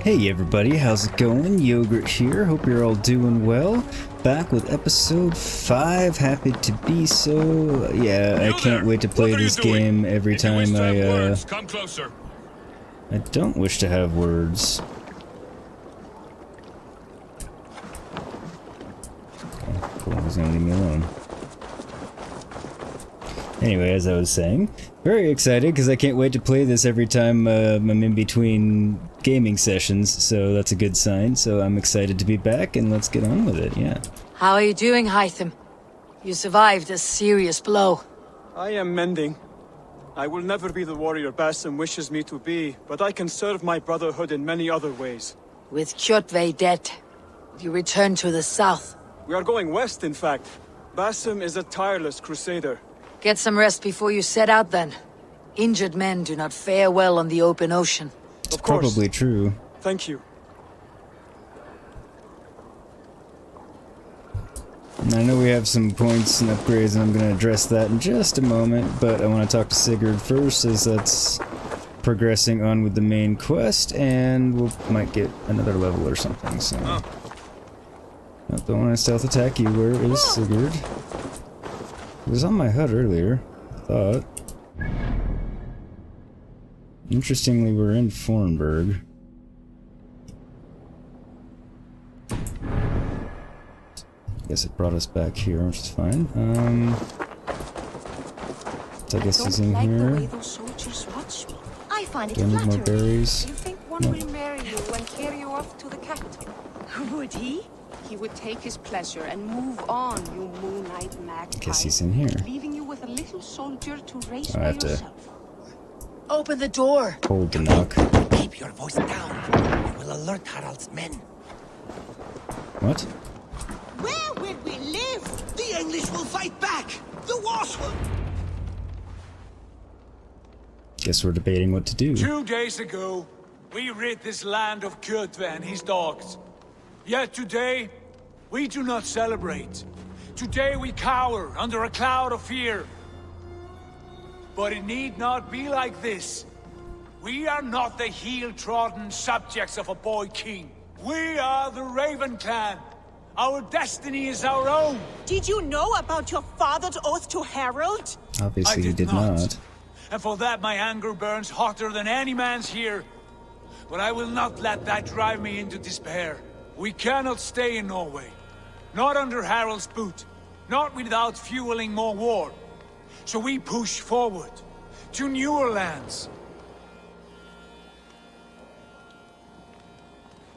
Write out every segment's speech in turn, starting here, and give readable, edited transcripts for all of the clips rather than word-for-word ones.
Hey everybody, how's it going? Yogurt here, hope you're all doing well. Back with episode 5, happy to be so. Yeah, I can't wait to play this game every time I don't wish to have words. Oh, cool, he's gonna leave me alone. Anyway, as I was saying, very excited because I can't wait to play this every time I'm in between gaming sessions, so that's a good sign. So I'm excited to be back and let's get on with it, yeah. How are you doing, Hytham? You survived a serious blow. I am mending. I will never be the warrior Basim wishes me to be, but I can serve my brotherhood in many other ways. With Kjotve dead, you return to the south. We are going west, in fact. Basim is a tireless crusader. Get some rest before you set out then. Injured men do not fare well on the open ocean. It's probably true. Thank you. And I know we have some points and upgrades, and I'm going to address that in just a moment, but I want to talk to Sigurd first, as that's progressing on with the main quest, and we might get another level or something, so... Oh, don't want to stealth attack you. Where is Sigurd? He was on my HUD earlier, I thought. Interestingly, we're in Fornburg. Guess it brought us back here, which is fine. So I guess he's in here. I find it Do I need more berries? You think one will marry you and carry you off to the capital? Would he? He would take his pleasure and move on, you moonlight magpie. I guess he's in here. Leaving you with a little soldier to raise I by have to yourself. Open the door. Hold the knock. Keep your voice down. You will alert Harald's men. What? Where will we live? The English will fight back. The Wasp will... Guess we're debating what to do. 2 days ago, we rid this land of Kjotve and his dogs. Yet today, we do not celebrate. Today we cower under a cloud of fear. But it need not be like this. We are not the heel-trodden subjects of a boy king. We are the Raven clan. Our destiny is our own. Did you know about your father's oath to Harald? Obviously he did not. And for that my anger burns hotter than any man's here. But I will not let that drive me into despair. We cannot stay in Norway. Not under Harald's boot. Not without fueling more war. So we push forward. To newer lands.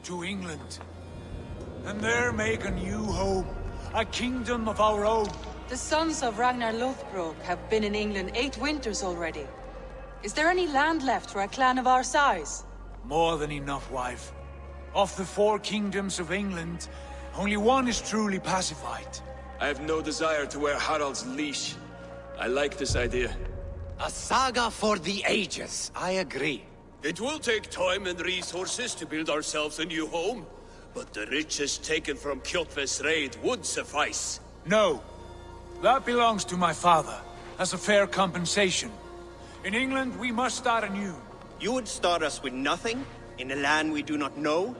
To England. And there make a new home. A kingdom of our own. The sons of Ragnar Lothbrok have been in England 8 winters already. Is there any land left for a clan of our size? More than enough, wife. Of the 4 kingdoms of England, only one is truly pacified. I have no desire to wear Harald's leash. I like this idea. A saga for the ages. I agree. It will take time and resources to build ourselves a new home, but the riches taken from Kjotve's raid would suffice. No. That belongs to my father, as a fair compensation. In England, we must start anew. You would start us with nothing? In a land we do not know?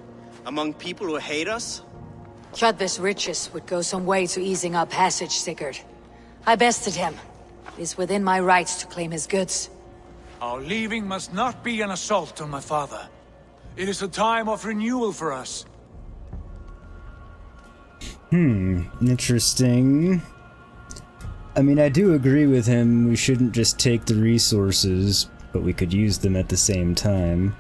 Among people who hate us? Kjotve's riches would go some way to easing our passage, Sigurd. I bested him. It is within my rights to claim his goods. Our leaving must not be an assault on my father. It is a time of renewal for us. Interesting. I mean, I do agree with him. We shouldn't just take the resources, but we could use them at the same time.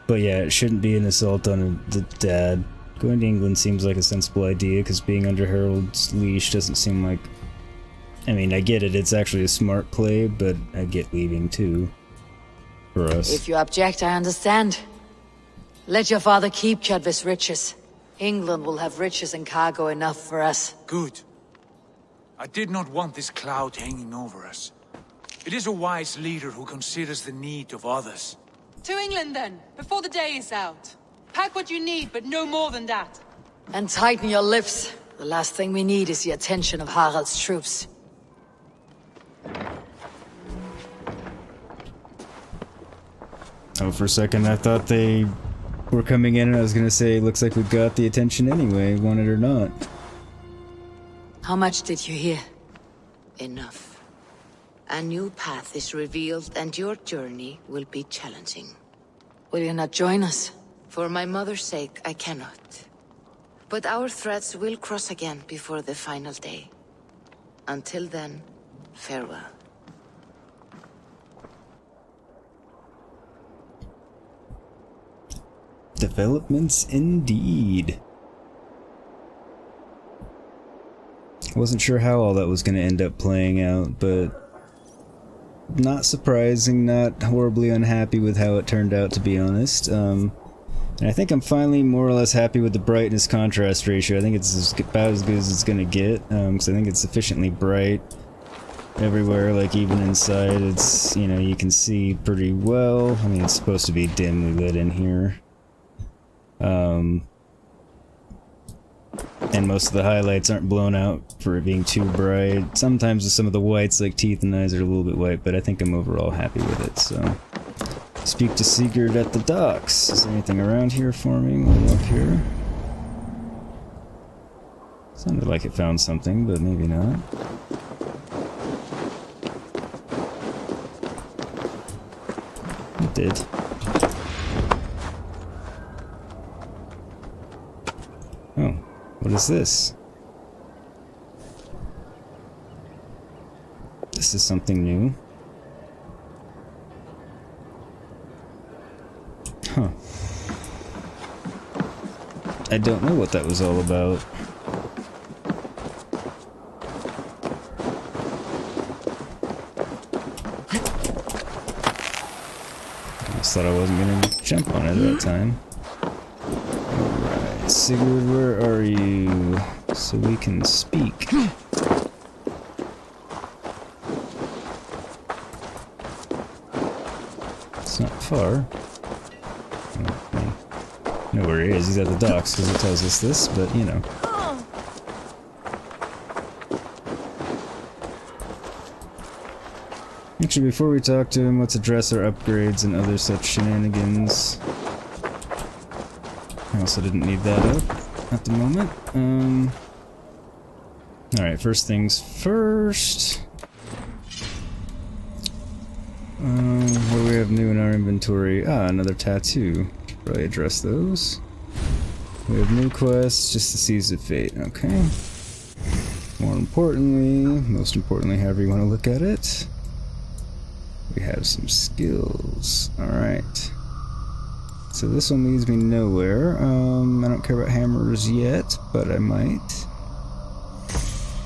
But yeah, it shouldn't be an assault on the dad. Going to England seems like a sensible idea, because being under Harald's leash doesn't seem like... I mean, I get it, it's actually a smart play, but I get leaving too. For us. If you object, I understand. Let your father keep Kjotve's riches. England will have riches and cargo enough for us. Good. I did not want this cloud hanging over us. It is a wise leader who considers the need of others. To England then, before the day is out. Pack what you need, but no more than that. And tighten your lips. The last thing we need is the attention of Harald's troops. Oh, for a second I thought they we're coming in, and I was gonna say, looks like we got the attention anyway, want it or not. How much did you hear? Enough. A new path is revealed, and your journey will be challenging. Will you not join us? For my mother's sake, I cannot. But our threads will cross again before the final day. Until then, farewell. Developments indeed. Wasn't sure how all that was going to end up playing out, but not surprising, not horribly unhappy with how it turned out, to be honest. And I think I'm finally more or less happy with the brightness contrast ratio. I think it's about as good as it's going to get, because I think it's sufficiently bright everywhere, like even inside it's, you know, you can see pretty well. I mean, it's supposed to be dimly lit in here. And most of the highlights aren't blown out for it being too bright. Sometimes with some of the whites, like teeth and eyes, are a little bit white, but I think I'm overall happy with it, so. Speak to Sigurd at the docks. Is there anything around here for me? We'll look here. Sounded like it found something, but maybe not. It did. Oh, what is this? This is something new. Huh. I don't know what that was all about. I just thought I wasn't gonna jump on it at that time. Alright, Sigurd, where are you? So we can speak. It's not far. I know where he is. He's at the docks because it tells us this, but you know. Actually, before we talk to him, let's address our upgrades and other such shenanigans. I also didn't need that up at the moment. Alright, first things first. What do we have new in our inventory? Ah, another tattoo. Should probably address those. We have new quests, just the Seas of Fate. Okay. Most importantly, however you want to look at it, we have some skills. Alright. So this one leads me nowhere. I don't care about hammers yet, but I might.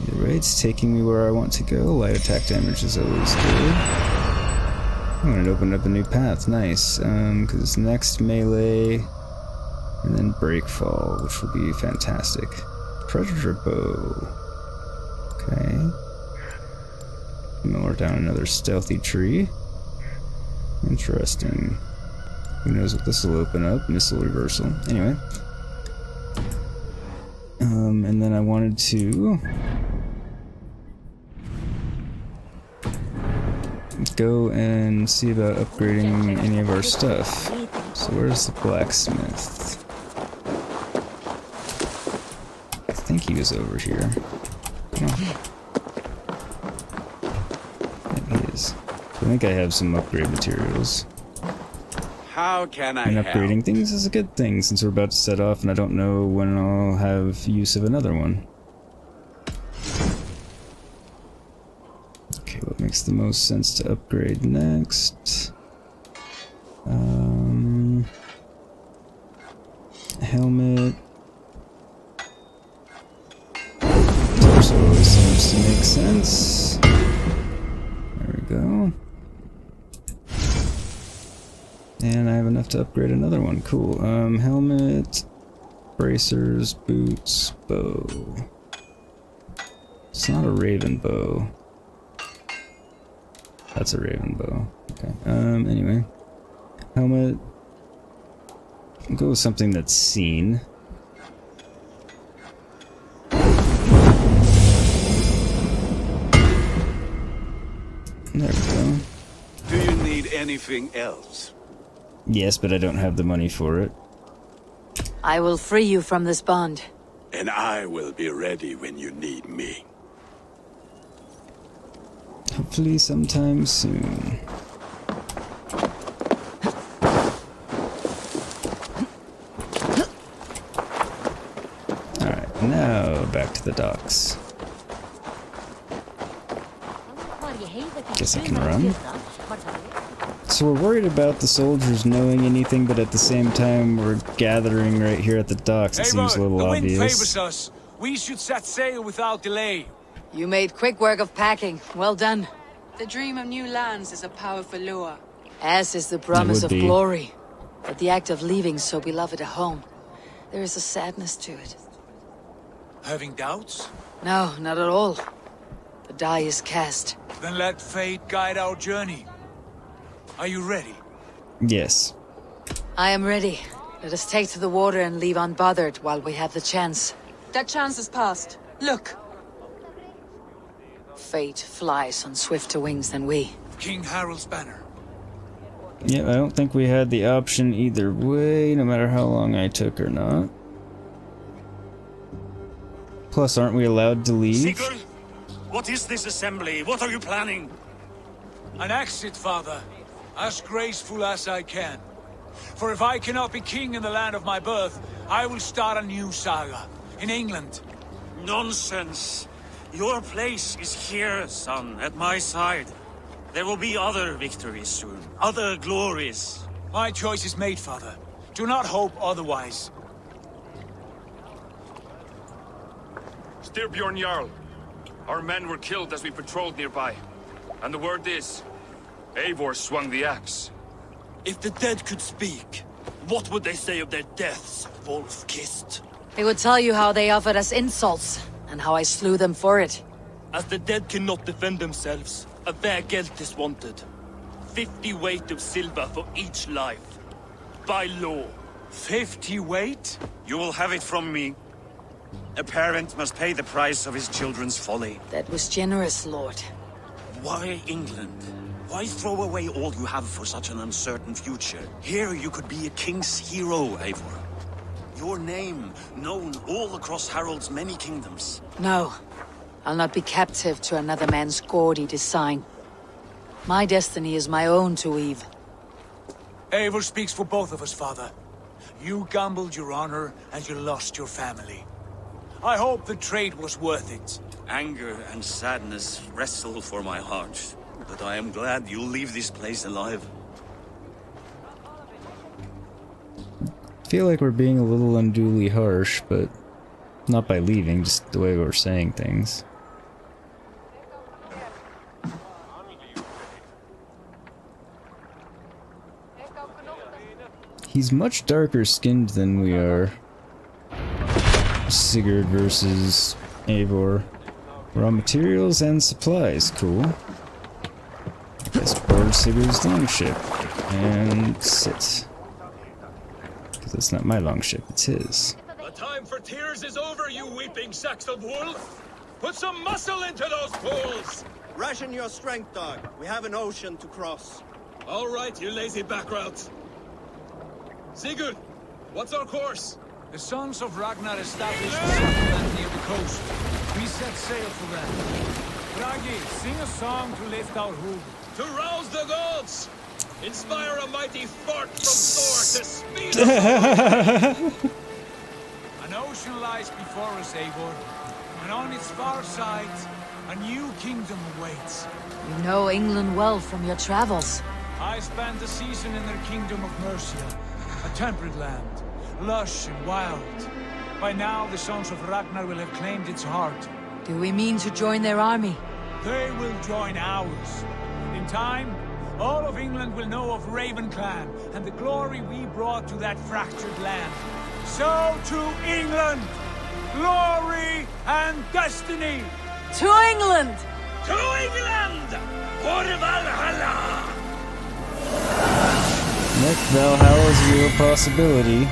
Either way, it's taking me where I want to go. Light attack damage is always good. Oh, and it opened up a new path. Nice. Because it's next melee, and then breakfall, which will be fantastic. Predator bow. Okay. Lower down another stealthy tree. Interesting. Who knows what this will open up? Missile reversal. Anyway. And then I wanted to go and see about upgrading any of our stuff. So where's the blacksmith? I think he was over here. Oh. Yeah, he is. I think I have some upgrade materials. How can I And upgrading help? things is a good thing since we're about to set off and I don't know when I'll have use of another one. Okay, what makes the most sense to upgrade next? Helmet. Torso always seems to make sense. There we go. And I have enough to upgrade another one. Cool. Helmet, bracers, boots, bow. It's not a raven bow. That's a raven bow. Okay. Anyway. Helmet. I'll go with something that's seen. There we go. Do you need anything else? Yes, but I don't have the money for it. I will free you from this bond. And I will be ready when you need me. Hopefully sometime soon. Alright, now back to the docks. Guess I can run. So we're worried about the soldiers knowing anything, but at the same time we're gathering right here at the docks. It seems a little the wind obvious. favors us. We should set sail without delay. You made quick work of packing. Well done. The dream of new lands is a powerful lure. As is the promise would of be. glory. But the act of leaving so beloved a home, there is a sadness to it. Having doubts? No, not at all. The die is cast. Then let fate guide our journey. Are you ready? Yes. I am ready. Let us take to the water and leave unbothered while we have the chance. That chance is past. Look! Fate flies on swifter wings than we. King Harald's banner. Yeah, I don't think we had the option either way, no matter how long I took or not. Plus, aren't we allowed to leave? Sigurd, what is this assembly? What are you planning? An exit, father. As graceful as I can. For if I cannot be king in the land of my birth, I will start a new saga. In England. Nonsense. Your place is here, son, at my side. There will be other victories soon. Other glories. My choice is made, father. Do not hope otherwise. Styrbjorn Jarl. Our men were killed as we patrolled nearby. And the word is, Eivor swung the axe. If the dead could speak, what would they say of their deaths, wolf-kissed? They would tell you how they offered us insults, and how I slew them for it. As the dead cannot defend themselves, a fair geld is wanted. 50 weight of silver for each life. By law. 50 weight? You will have it from me. A parent must pay the price of his children's folly. That was generous, Lord. Why England? Why throw away all you have for such an uncertain future? Here you could be a king's hero, Eivor. Your name known all across Harald's many kingdoms. No. I'll not be captive to another man's gaudy design. My destiny is my own to weave. Eivor speaks for both of us, father. You gambled your honor, and you lost your family. I hope the trade was worth it. Anger and sadness wrestle for my heart. But I am glad you'll leave this place alive. I feel like we're being a little unduly harsh, but not by leaving, just the way we're saying things. He's much darker skinned than we are. Sigurd versus Eivor. Raw materials and supplies, cool. I guess board Sigurd's longship and sit. Because it's not my longship, it's his. The time for tears is over, you weeping sacks of wool! Put some muscle into those pools! Ration your strength, dog. We have an ocean to cross. All right, you lazy backroutes. Sigurd, what's our course? The sons of Ragnar established a settlement near the coast. We set sail for them. Bragi, sing a song to lift our hood. To rouse the gods! Inspire a mighty fart from Thor to speed us! An ocean lies before us, Eivor, and on its far side, a new kingdom awaits. You know England well from your travels. I spent the season in their kingdom of Mercia, a temperate land, lush and wild. By now, the sons of Ragnar will have claimed its heart. Do we mean to join their army? They will join ours. In time, all of England will know of Ravenclan and the glory we brought to that fractured land. So to England! Glory and destiny! To England! To England! For Valhalla! Next, Valhalla's a real possibility.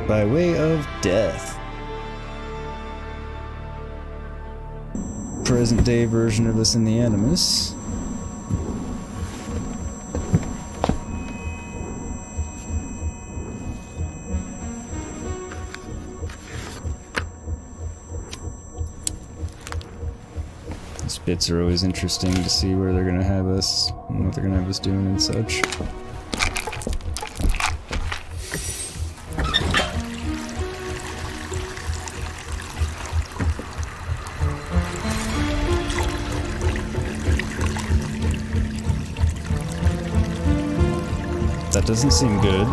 By way of death. Present day version of us in the Animus. bits are always interesting to see where they're gonna have us, and what they're gonna have us doing and such. That doesn't seem good.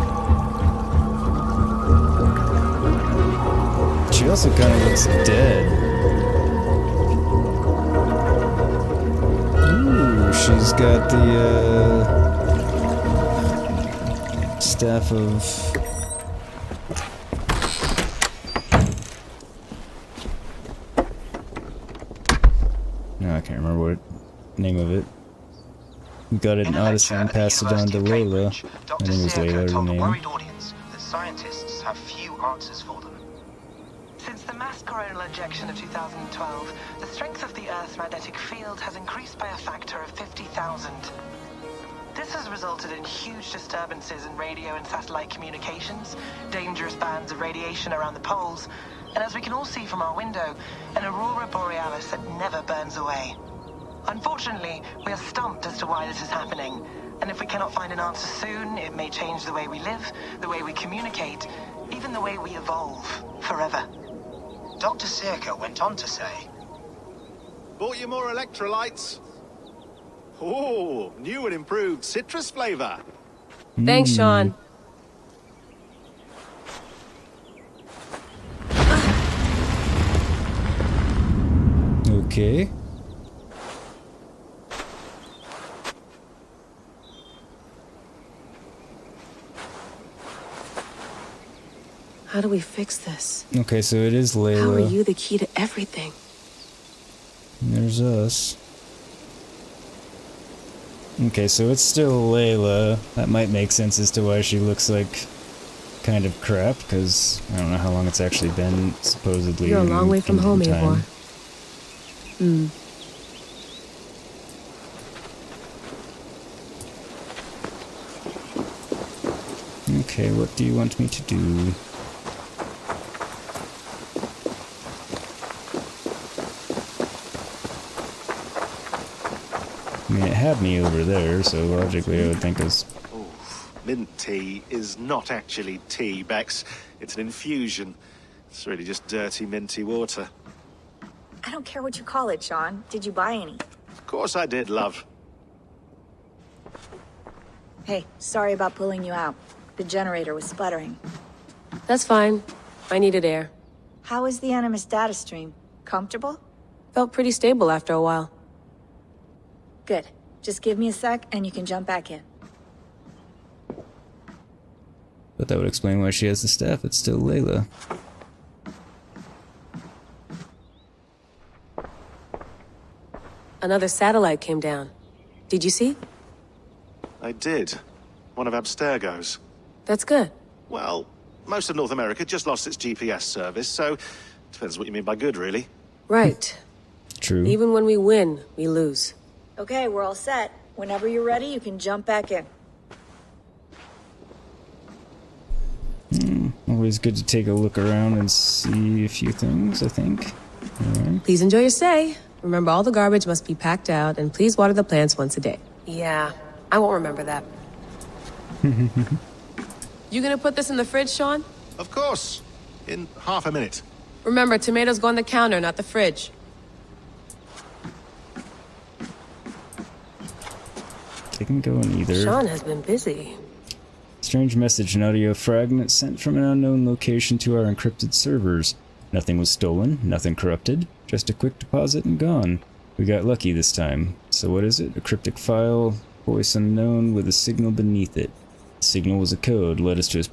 She also kind of looks dead. Ooh, she's got the staff of... No, I can't remember what name of it. We got it in Odyssey and passed it on to Layla. I think it was Layla, her name. Audience that scientists have few answers for them. Since the mass coronal ejection of 2012, the strength of the Earth's magnetic field has increased by a factor of 50,000. This has resulted in huge disturbances in radio and satellite communications, dangerous bands of radiation around the poles, and as we can all see from our window, an aurora borealis that never burns away. Unfortunately, we are stumped as to why this is happening, and if we cannot find an answer soon, it may change the way we live, the way we communicate, even the way we evolve, forever. Dr. Circa went on to say... Bought you more electrolytes? Oh, new and improved citrus flavor. Thanks, Sean. Okay. How do we fix this? Okay, so it is Layla. How are you the key to everything? And there's us. Okay, so it's still Layla. That might make sense as to why she looks like kind of crap, because I don't know how long it's actually been, supposedly. You're a long way from home, Eivor. Okay, what do you want me to do? I mean, it had me over there, so logically I would think it's... Mint tea is not actually tea, Bex. It's an infusion. It's really just dirty, minty water. I don't care what you call it, Sean. Did you buy any? Of course I did, love. Hey, sorry about pulling you out. The generator was sputtering. That's fine. I needed air. How was the Animus data stream? Comfortable? Felt pretty stable after a while. Good. Just give me a sec and you can jump back in. But that would explain why she has the staff. It's still Layla. Another satellite came down. Did you see? I did. One of Abstergo's. That's good. Well, most of North America just lost its GPS service, so depends what you mean by good, really. Right. True. Even when we win, we lose. Okay, we're all set. Whenever you're ready, you can jump back in. Always good to take a look around and see a few things, I think. Right. Please enjoy your stay. Remember, all the garbage must be packed out, and please water the plants once a day. Yeah, I won't remember that. You gonna put this in the fridge, Sean? Of course. In half a minute. Remember, tomatoes go on the counter, not the fridge. They can go in either. Sean has been busy. Strange message, an audio fragment sent from an unknown location to our encrypted servers. Nothing was stolen, nothing corrupted, just a quick deposit and gone. We got lucky this time. So what is it? A cryptic file, voice unknown with a signal beneath it. The signal was a code, led us to a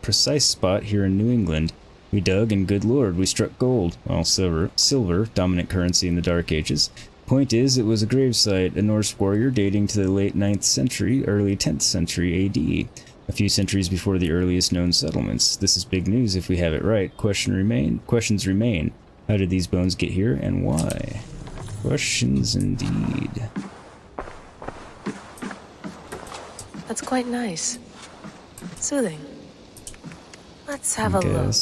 precise spot here in New England. We dug, and good lord, we struck gold. Well, silver, dominant currency in the Dark Ages. Point is, it was a gravesite, a Norse warrior dating to the late 9th century, early 10th century AD. A few centuries before the earliest known settlements. This is big news if we have it right. Questions remain. How did these bones get here, and why? Questions indeed. That's quite nice. Soothing. Let's have a look.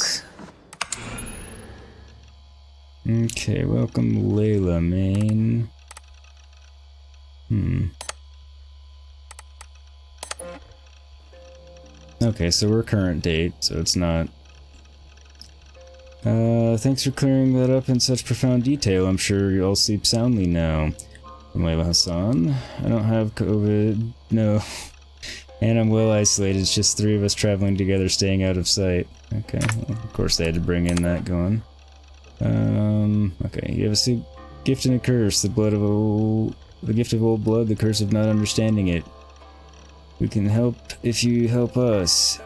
Okay, welcome Layla, main. Okay, so we're current date, so it's not... thanks for clearing that up in such profound detail. I'm sure you all sleep soundly now. From Layla Hassan. I don't have COVID, no. And I'm well isolated, it's just 3 of us traveling together, staying out of sight. Okay, well, of course they had to bring in that going. Okay, you have a gift and a curse, the gift of old blood, the curse of not understanding it. We can help if you help us.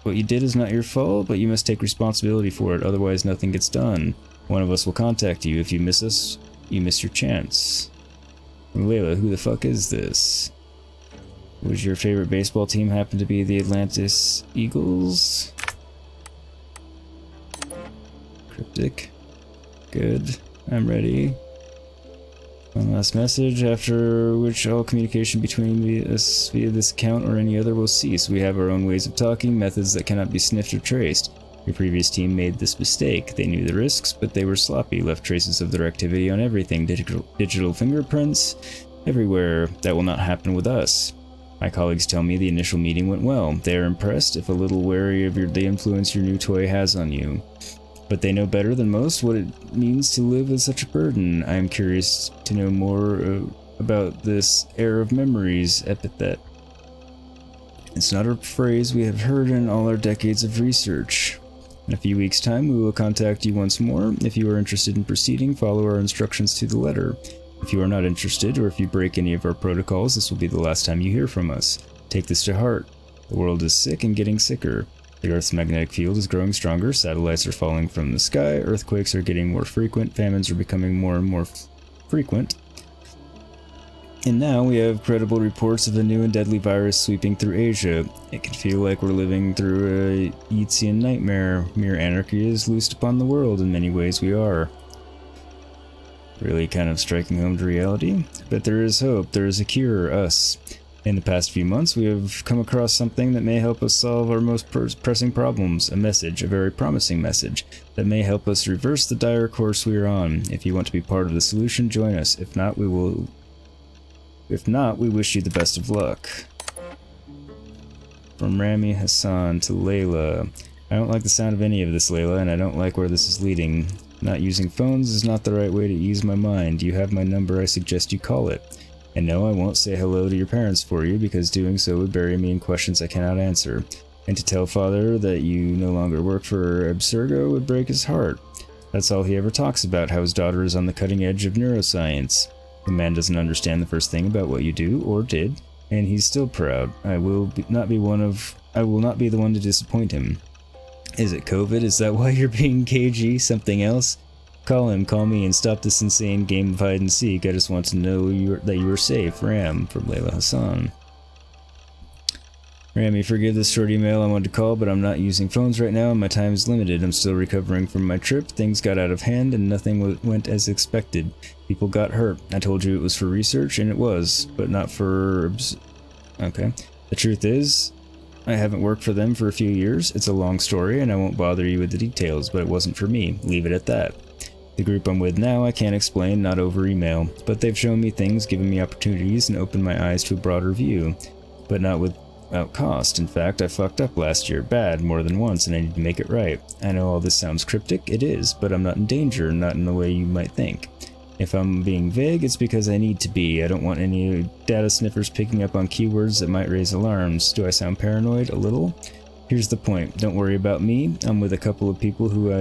What you did is not your fault, but you must take responsibility for it, otherwise nothing gets done. One of us will contact you. If you miss us, you miss your chance. Layla, who the fuck is this? Would your favorite baseball team happen to be the Atlantis Eagles? Cryptic. Good. I'm ready. One last message, after which all communication between us via this account or any other will cease. We have our own ways of talking, methods that cannot be sniffed or traced. Your previous team made this mistake. They knew the risks, but they were sloppy, left traces of their activity on everything, digital fingerprints, everywhere. That will not happen with us. My colleagues tell me the initial meeting went well. They are impressed, if a little wary of the influence your new toy has on you. But they know better than most what it means to live with such a burden. I am curious to know more about this heir of memories epithet. It's not a phrase we have heard in all our decades of research. In a few weeks' time, we will contact you once more. If you are interested in proceeding, follow our instructions to the letter. If you are not interested, or if you break any of our protocols, this will be the last time you hear from us. Take this to heart. The world is sick and getting sicker. The Earth's magnetic field is growing stronger, satellites are falling from the sky, earthquakes are getting more frequent, famines are becoming more and more frequent. And now we have credible reports of a new and deadly virus sweeping through Asia. It can feel like we're living through a Yeatsian nightmare. Mere anarchy is loosed upon the world, in many ways we are. Really kind of striking home to reality. But there is hope, there is a cure, us. In the past few months, we have come across something that may help us solve our most pressing problems. A message, a very promising message, that may help us reverse the dire course we are on. If you want to be part of the solution, join us. If not, we wish you the best of luck. From Layla Hassan to Layla. I don't like the sound of any of this, Layla, and I don't like where this is leading. Not using phones is not the right way to ease my mind. You have my number, I suggest you call it. And no, I won't say hello to your parents for you, because doing so would bury me in questions I cannot answer. And to tell father that you no longer work for Abstergo would break his heart. That's all he ever talks about, how his daughter is on the cutting edge of neuroscience. The man doesn't understand the first thing about what you do, or did, and he's still proud. I will not be the one to disappoint him. Is it COVID? Is that why you're being cagey? Something else? Call him, call me, and stop this insane game of hide and seek. I just want to know that you are safe. Ram, from Layla Hassan. Rammy, forgive this short email I wanted to call, but I'm not using phones right now and my time is limited. I'm still recovering from my trip. Things got out of hand and nothing went as expected. People got hurt. I told you it was for research, and it was, but not for... Okay. The truth is, I haven't worked for them for a few years. It's a long story, and I won't bother you with the details, but it wasn't for me. Leave it at that. The group I'm with now I can't explain, not over email, but they've shown me things, given me opportunities, and opened my eyes to a broader view. But not without cost. In fact, I fucked up last year, bad, more than once, and I need to make it right. I know all this sounds cryptic, it is, but I'm not in danger, not in the way you might think. If I'm being vague, it's because I need to be. I don't want any data sniffers picking up on keywords that might raise alarms. Do I sound paranoid? A little? Here's the point. Don't worry about me. I'm with a couple of people who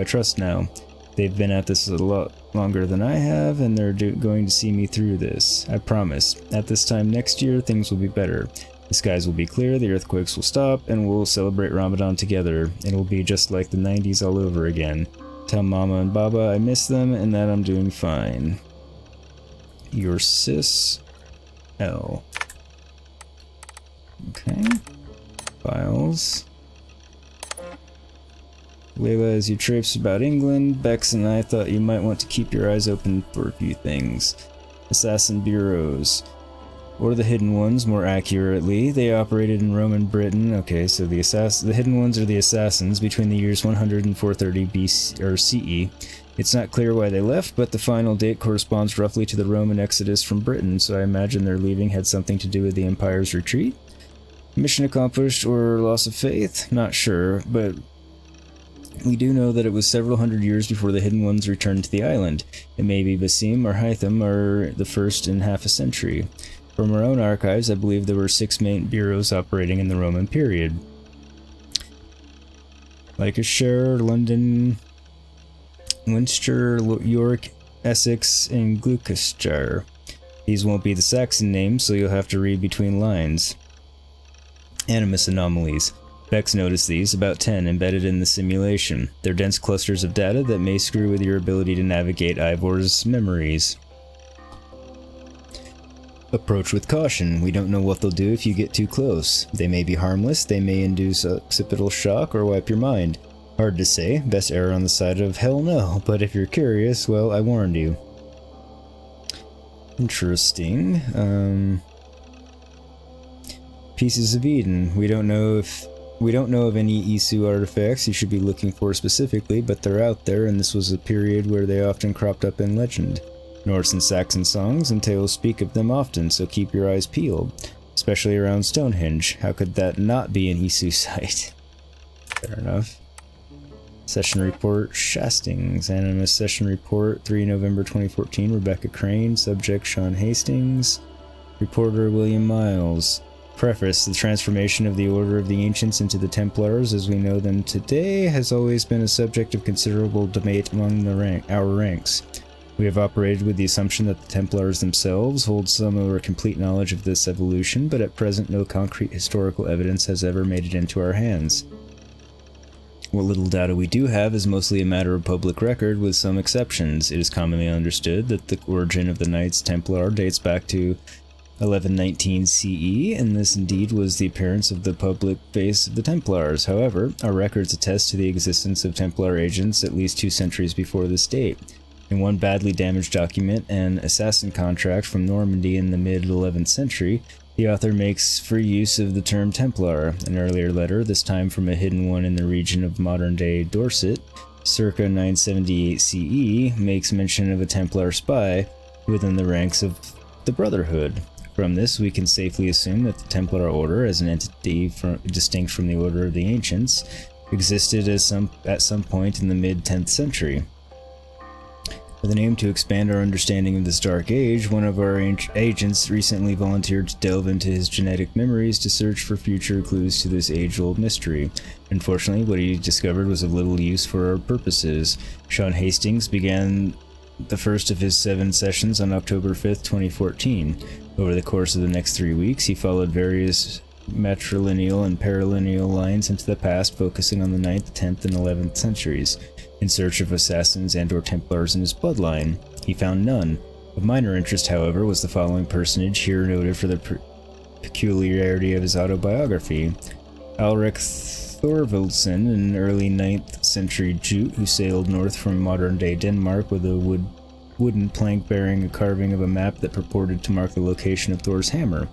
I trust now. They've been at this a lot longer than I have, and they're going to see me through this. I promise. At this time next year, things will be better. The skies will be clear, the earthquakes will stop, and we'll celebrate Ramadan together. It'll be just like the 90s all over again. Tell Mama and Baba I miss them, and that I'm doing fine. Your sis, L. Okay. Files. Layla, as you traipse about England, Bex and I thought you might want to keep your eyes open for a few things. Assassin bureaus. or the Hidden Ones, more accurately. They operated in Roman Britain. Okay, so the Hidden Ones are the assassins between the years 100 and 430 BC or CE. It's not clear why they left, but the final date corresponds roughly to the Roman exodus from Britain, so I imagine their leaving had something to do with the Empire's retreat. Mission accomplished or loss of faith? Not sure, but we do know that it was several hundred years before the Hidden Ones returned to the island. It may be Basim or Hytham are the first in half a century. From our own archives, I believe there were 6 main bureaus operating in the Roman period. Lancashire, London, Winchester, York, Essex, and Gloucestershire. These won't be the Saxon names, so you'll have to read between lines. Animus Anomalies. Bex noticed these, about 10, embedded in the simulation. They're dense clusters of data that may screw with your ability to navigate Eivor's memories. Approach with caution. We don't know what they'll do if you get too close. They may be harmless, they may induce occipital shock or wipe your mind. Hard to say, best err on the side of hell no, but if you're curious, well, I warned you. Interesting. Pieces of Eden. We don't know of any Isu artifacts you should be looking for specifically, but they're out there, and this was a period where they often cropped up in legend. Norse and Saxon songs and tales speak of them often, so keep your eyes peeled, especially around Stonehenge. How could that not be an Isu site? Fair enough. Session report, Shastings. Animus session report, 3 November 2014, Rebecca Crane. Subject, Sean Hastings. Reporter, William Miles. Preface, the transformation of the Order of the Ancients into the Templars as we know them today has always been a subject of considerable debate among our ranks. We have operated with the assumption that the Templars themselves hold some or complete knowledge of this evolution, but at present no concrete historical evidence has ever made it into our hands. What little data we do have is mostly a matter of public record, with some exceptions. It is commonly understood that the origin of the Knights Templar dates back to 1119 CE, and this indeed was the appearance of the public face of the Templars. However, our records attest to the existence of Templar agents at least 2 centuries before this date. In one badly damaged document, an assassin contract from Normandy in the mid-11th century, the author makes free use of the term Templar. An earlier letter, this time from a hidden one in the region of modern-day Dorset, circa 978 CE, makes mention of a Templar spy within the ranks of the Brotherhood. From this, we can safely assume that the Templar Order, as an entity distinct from the Order of the Ancients, existed at some point in the mid-10th century. With an aim to expand our understanding of this dark age, one of our agents recently volunteered to delve into his genetic memories to search for future clues to this age-old mystery. Unfortunately, what he discovered was of little use for our purposes. Sean Hastings began the first of his 7 sessions on October 5th, 2014. Over the course of the next 3 weeks, he followed various matrilineal and paralineal lines into the past, focusing on the 9th, 10th, and 11th centuries. In search of assassins and/or Templars in his bloodline, he found none. Of minor interest, however, was the following personage, here noted for the peculiarity of his autobiography. Alrekstad, an early 9th century Jute who sailed north from modern-day Denmark with a wooden plank bearing a carving of a map that purported to mark the location of Thor's hammer.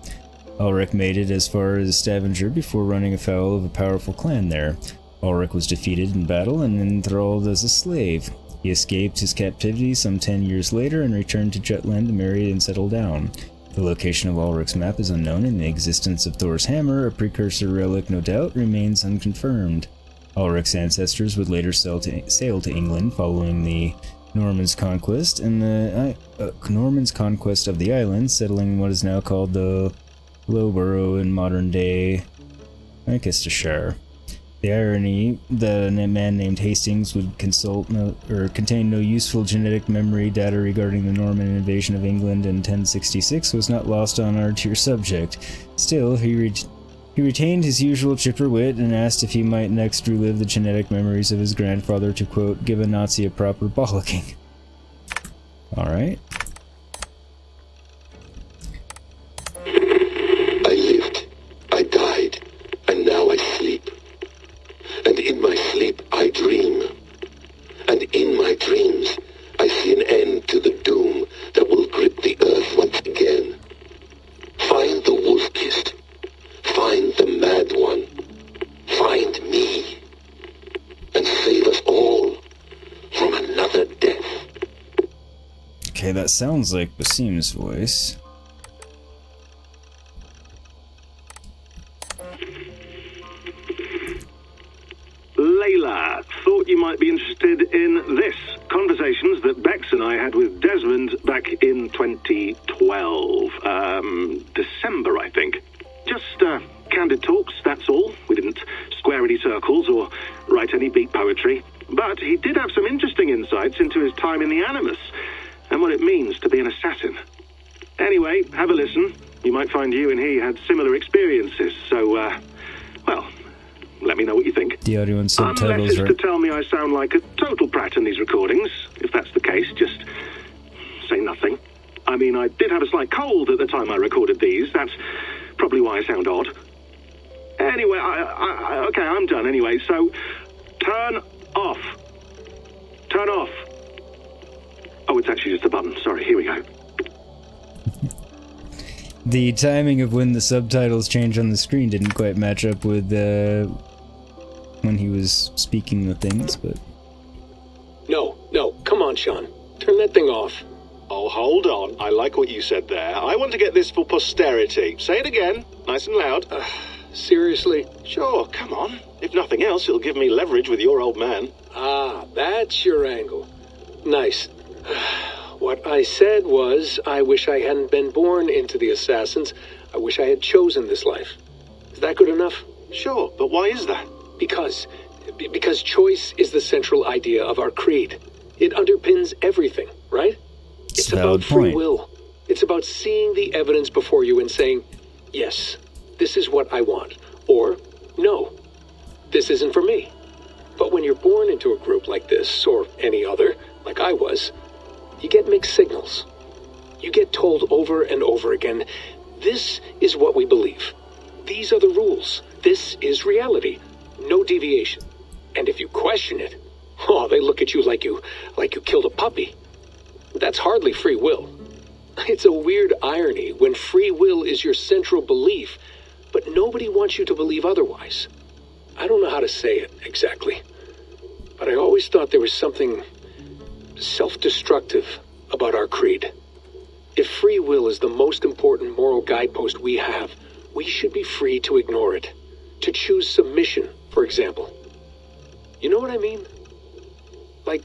Alrik made it as far as Stavanger before running afoul of a powerful clan there. Ulrich was defeated in battle and enthralled as a slave. He escaped his captivity some 10 years later and returned to Jutland to marry and settle down. The location of Ulrich's map is unknown, and the existence of Thor's hammer, a precursor relic no doubt, remains unconfirmed. Ulrich's ancestors would later sail to England following the Normans' conquest, and the Normans' conquest of the island, settling in what is now called the Loughborough in modern-day Lancashire. The irony that a man named Hastings would contain no useful genetic memory data regarding the Norman invasion of England in 1066 was not lost on our dear subject. Still, he retained his usual chipper wit and asked if he might next relive the genetic memories of his grandfather to, quote, give a Nazi a proper bollocking. Alright. I lived, I died, and now I sleep. And in my sleep I dream. And in my dreams I see an end to the doom that will grip the earth once again. 5 Okay, that sounds like Basim's voice. Layla, thought you might be interested in this. Conversations that Bex and I had with Desmond back in 2012. December, I think. Just, candid talks, that's all. We didn't square any circles or write any beat poetry. But he did have some interesting insights into his time in the Animus, and what it means to be an assassin. Anyway, have a listen. You might find you and he had similar experiences, so, well, let me know what you think. The audio and subtitles Unless it's are... to tell me I sound like a total prat in these recordings. If that's the case, just say nothing. I mean, I did have a slight cold at the time I recorded these. That's probably why I sound odd. Anyway, okay, I'm done anyway, so turn off. Turn off. Oh, it's actually just a button. Sorry, here we go. The timing of when the subtitles change on the screen didn't quite match up with when he was speaking the things, but... No, come on, Sean. Turn that thing off. Oh, hold on. I like what you said there. I want to get this for posterity. Say it again, nice and loud. Seriously? Sure, come on. If nothing else, it'll give me leverage with your old man. Ah, that's your angle. Nice. What I said was, I wish I hadn't been born into the Assassins. I wish I had chosen this life. Is that good enough? Sure, but why is that? Because choice is the central idea of our creed. It underpins everything, right? It's about free will. It's about seeing the evidence before you and saying, yes, this is what I want. Or, no, this isn't for me. But when you're born into a group like this, or any other, like I was, you get mixed signals. You get told over and over again, this is what we believe. These are the rules. This is reality. No deviation. And if you question it, oh, they look at you like you killed a puppy. That's hardly free will. It's a weird irony when free will is your central belief, but nobody wants you to believe otherwise. I don't know how to say it exactly, but I always thought there was something self-destructive about our creed. If free will is the most important moral guidepost we have, we should be free to ignore it. To choose submission, for example. You know what I mean? Like,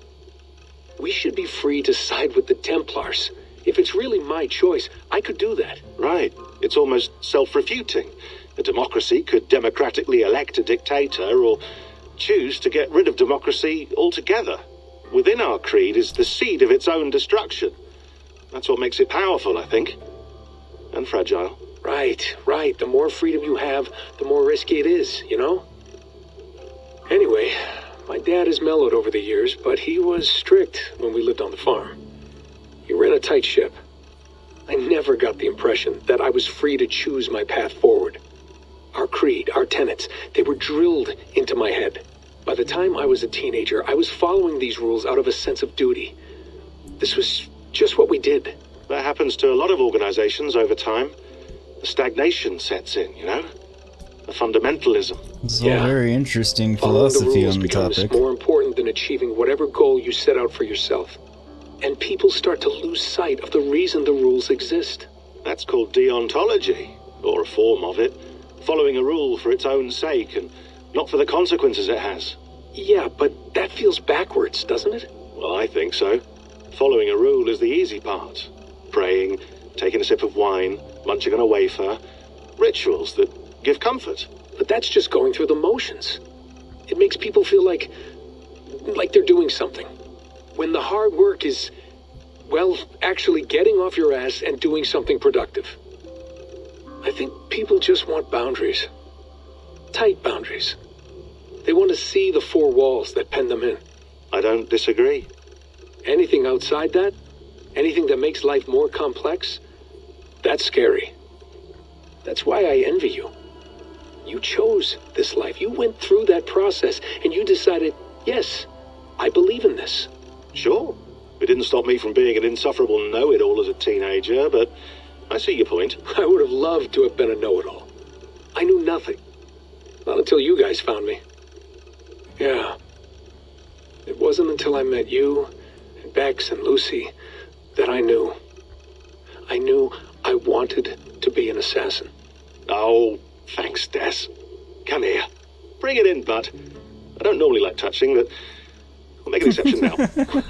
we should be free to side with the Templars. If it's really my choice, I could do that. Right. It's almost self-refuting. A democracy could democratically elect a dictator or choose to get rid of democracy altogether. Within our creed is the seed of its own destruction. That's what makes it powerful, I think. And fragile. Right. The more freedom you have, the more risky it is, you know? Anyway, my dad has mellowed over the years, but he was strict when we lived on the farm. He ran a tight ship. I never got the impression that I was free to choose my path forward. Our creed, our tenets, they were drilled into my head. By the time I was a teenager, I was following these rules out of a sense of duty. This was just what we did. That happens to a lot of organizations over time. The stagnation sets in, you know? The fundamentalism. It's all very interesting philosophy on the topic. Becomes more important than achieving whatever goal you set out for yourself. And people start to lose sight of the reason the rules exist. That's called deontology, or a form of it. Following a rule for its own sake, and not for the consequences it has. Yeah, but that feels backwards, doesn't it? Well, I think so. Following a rule is the easy part. Praying, taking a sip of wine, munching on a wafer. Rituals that give comfort. But that's just going through the motions. It makes people feel like they're doing something. When the hard work is, well, actually getting off your ass and doing something productive. I think people just want boundaries. Tight boundaries. They want to see the four walls that pen them in. I don't disagree. Anything outside that, anything that makes life more complex, that's scary. That's why I envy you. You chose this life. You went through that process, and you decided, yes, I believe in this. Sure. It didn't stop me from being an insufferable know-it-all as a teenager, but I see your point. I would have loved to have been a know-it-all. I knew nothing. Not until you guys found me. Yeah. It wasn't until I met you, and Bex and Lucy, that I knew. I knew I wanted to be an assassin. Oh, thanks, Des. Come here. Bring it in, bud. I don't normally like touching, but we'll make an exception now.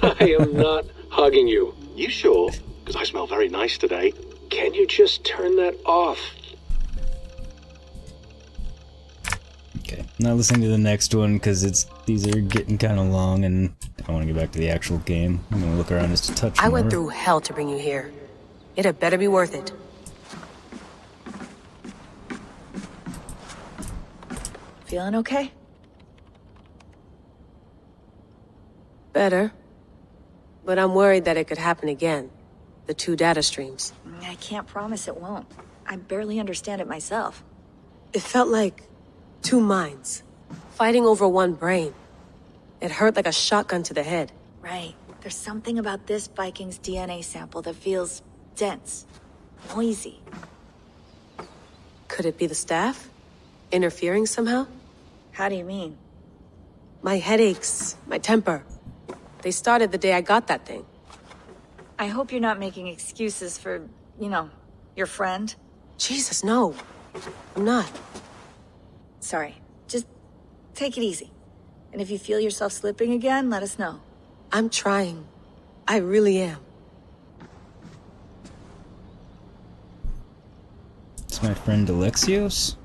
I am not hugging you. You sure? Because I smell very nice today. Can you just turn that off? Okay, now listening to the next one because these are getting kind of long, and I want to get back to the actual game. I'm gonna look around just a touch more. I went through hell to bring you here. It had better be worth it. Feeling okay? Better. But I'm worried that it could happen again. The 2 data streams. I can't promise it won't. I barely understand it myself. It felt like 2 minds, fighting over 1 brain. It hurt like a shotgun to the head. Right. There's something about this Viking's DNA sample that feels dense, noisy. Could it be the staff? Interfering somehow? How do you mean? My headaches, my temper. They started the day I got that thing. I hope you're not making excuses for, you know, your friend. Jesus, no. I'm not. Sorry. Just take it easy. And if you feel yourself slipping again, let us know. I'm trying. I really am. It's my friend Alexios.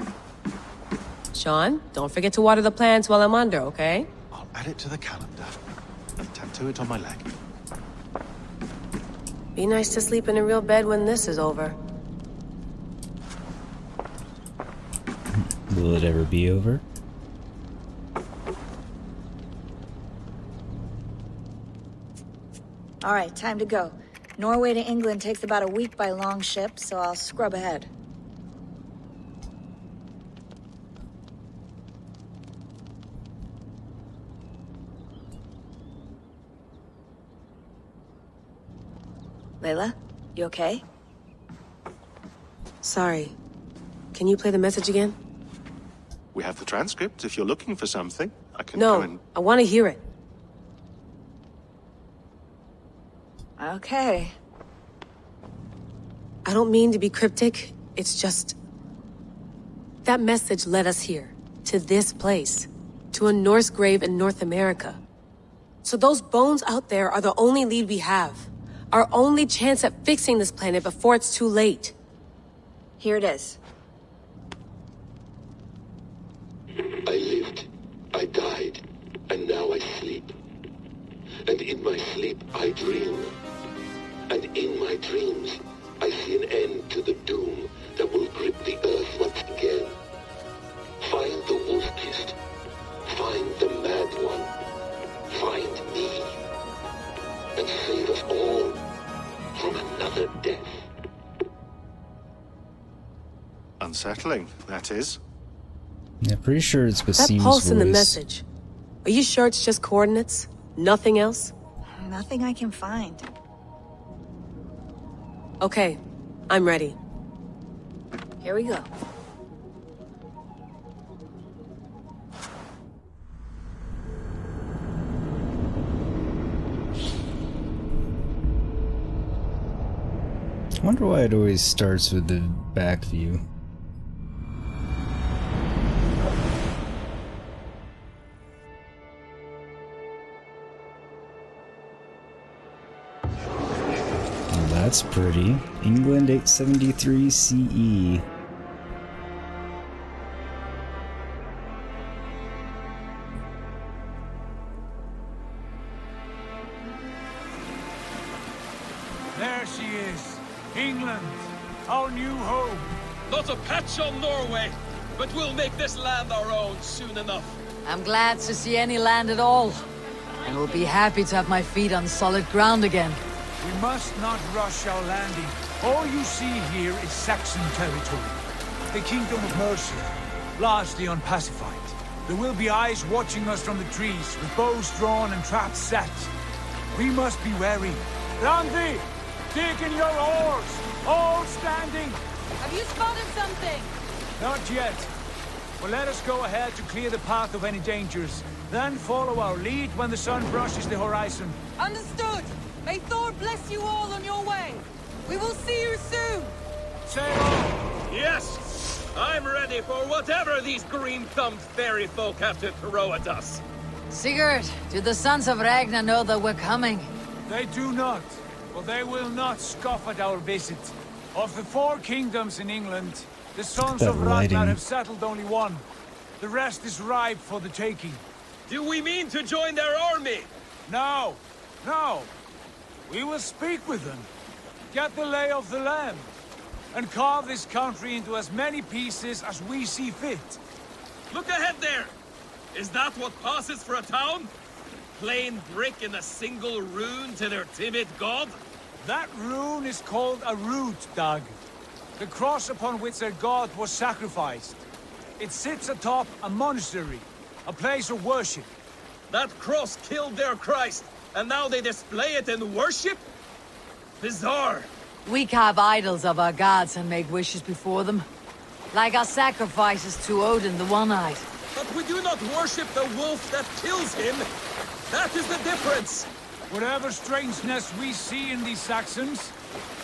Sean, don't forget to water the plants while I'm under, okay? I'll add it to the calendar and tattoo it on my leg. Be nice to sleep in a real bed when this is over. Will it ever be over? All right, time to go. Norway to England takes about a week by long ship, so I'll scrub ahead. Layla, you okay? Sorry. Can you play the message again? We have the transcript. If you're looking for something, I can go and... No, I want to hear it. Okay. I don't mean to be cryptic. It's just... that message led us here. To this place. To a Norse grave in North America. So those bones out there are the only lead we have. Our only chance at fixing this planet before it's too late. Here it is. I lived, I died, and now I sleep. And in my sleep I dream. And in my dreams I see an end to the doom that will grip the earth once again. Find the wolf-kissed. Find the mad one. Find me. And save us all from another death. Unsettling, that is. Yeah, pretty sure it's That Basim's pulse in the voice. message. Are you sure it's just coordinates? Nothing else? Nothing I can find. Okay, I'm ready. Here we go. I wonder why it always starts with the back view. Well, that's pretty. England 873 CE. There she is. England, our new home. Not a patch on Norway, but we'll make this land our own soon enough. I'm glad to see any land at all. And will be happy to have my feet on solid ground again. We must not rush our landing. All you see here is Saxon territory. The Kingdom of Mercia, largely unpacified. There will be eyes watching us from the trees, with bows drawn and traps set. We must be wary. Randi! Dig in your oars! All standing! Have you spotted something? Not yet. Well, let us go ahead to clear the path of any dangers. Then follow our lead when the sun brushes the horizon. Understood! May Thor bless you all on your way. We will see you soon. Sail on! Yes! I'm ready for whatever these green-thumbed fairy folk have to throw at us. Sigurd, do the sons of Ragnar know that we're coming? They do not, but they will not scoff at our visit. Of the 4 kingdoms in England, the sons of Ragnar have settled only one. The rest is ripe for the taking. Do we mean to join their army? No, no. We will speak with them, get the lay of the land, and carve this country into as many pieces as we see fit. Look ahead there! Is that what passes for a town? Plain brick in a single rune to their timid god? That rune is called a root, Dag. The cross upon which their god was sacrificed. It sits atop a monastery, a place of worship. That cross killed their Christ, and now they display it in worship? Bizarre. We carve idols of our gods and make wishes before them. Like our sacrifices to Odin the One-Eyed. But we do not worship the wolf that kills him. That is the difference. Whatever strangeness we see in these Saxons,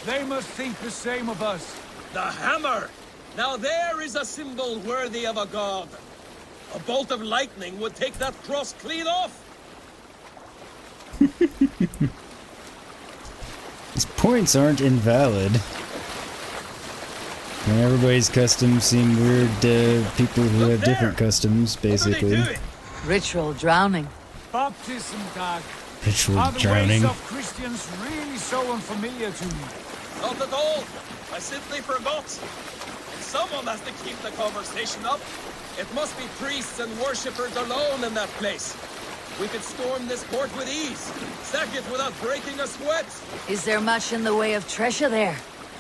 they must think the same of us. The hammer! Now there is a symbol worthy of a god. A bolt of lightning would take that cross clean off. These points aren't invalid. And everybody's customs seem weird to people who have different customs, basically. Ritual drowning. Baptism, Dag. Ritual Are the drowning. ways of Christians really so unfamiliar to you? Not at all. I simply forgot. Someone has to keep the conversation up. It must be priests and worshippers alone in that place. We could storm this port with ease. Sack it without breaking a sweat. Is there much in the way of treasure there?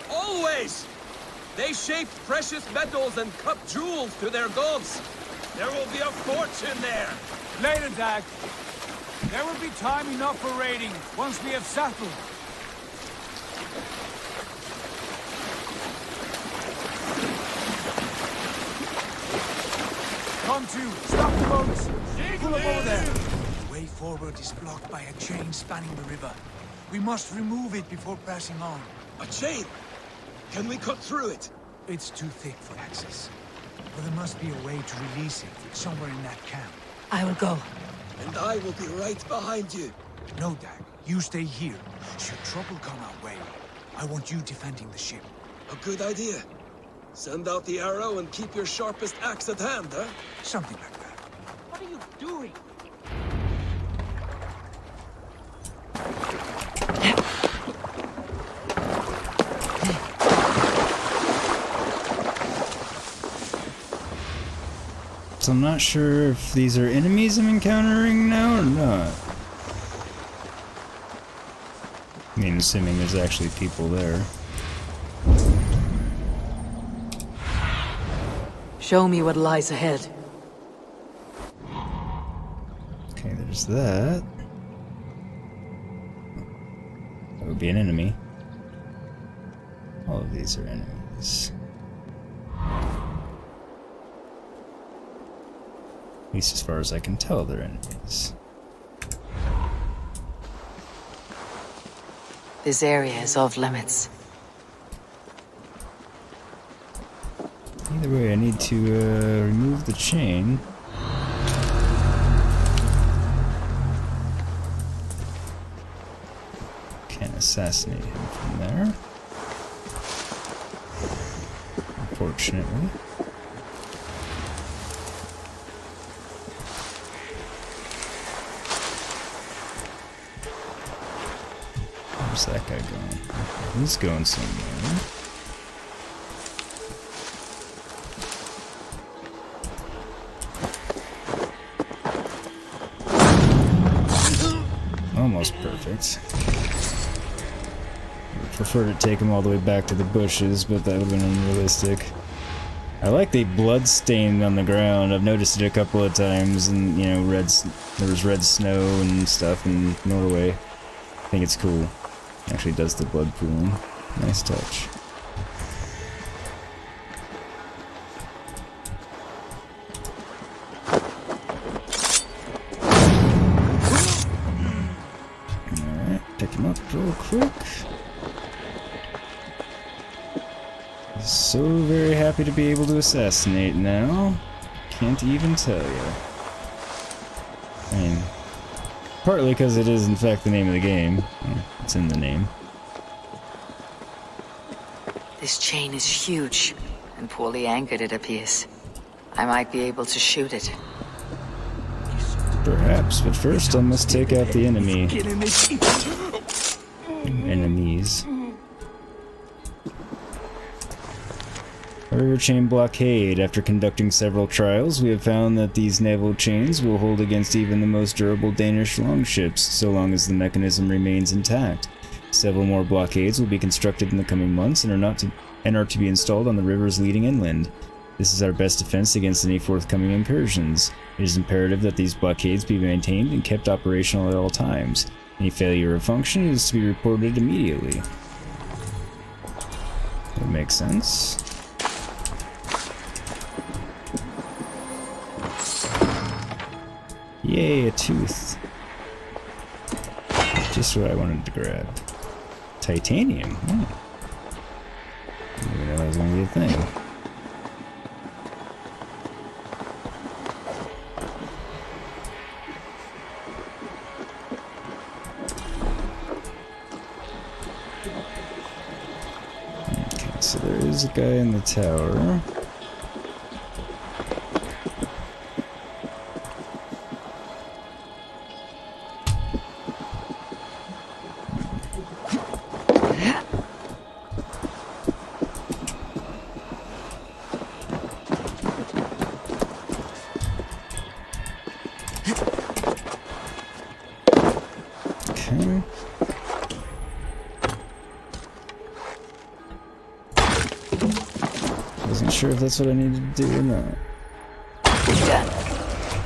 Always! They shape precious metals and cut jewels to their gods. There will be a fortune there. Later, Dag. There will be time enough for raiding once we have settled. Come to, stop the boats. Pull up over there. The way forward is blocked by a chain spanning the river. We must remove it before passing on. A chain? Can we cut through it? It's too thick for access. But there must be a way to release it somewhere in that camp. I will go. And I will be right behind you. No, Dag. You stay here. Should trouble come our way, I want you defending the ship. A good idea. Send out the arrow and keep your sharpest axe at hand, huh? Something like that. What are you doing? So I'm not sure if these are enemies I'm encountering now or not. I mean, assuming there's actually people there. Show me what lies ahead. Okay, there's that. That would be an enemy. All of these are enemies. At least as far as I can tell, they're enemies. This area is off limits. Either way, I need to remove the chain. Can't assassinate him from there. Unfortunately. Where's that guy going? He's going somewhere. Almost perfect. I would prefer to take him all the way back to the bushes, but that would have been unrealistic. I like the blood stain on the ground. I've noticed it a couple of times, and you know, there was red snow and stuff in Norway. I think it's cool. Actually does the blood pooling. Nice touch. Alright, pick him up real quick. So very happy to be able to assassinate now. Can't even tell you. I mean, partly because it is in fact the name of the game. It's in the name. This chain is huge and poorly anchored, it appears. I might be able to shoot it. Perhaps, but first I must take out the enemy. Enemies. A river chain blockade. After conducting several trials, we have found that these naval chains will hold against even the most durable Danish longships, so long as the mechanism remains intact. Several more blockades will be constructed in the coming months and are to be installed on the rivers leading inland. This is our best defense against any forthcoming incursions. It is imperative that these blockades be maintained and kept operational at all times. Any failure of function is to be reported immediately. That makes sense. Yay, a tooth. Just what I wanted to grab. Titanium. I didn't even know that was going to be a thing. Okay, so there is a guy in the tower. Wasn't sure if that's what I needed to do or not. Done.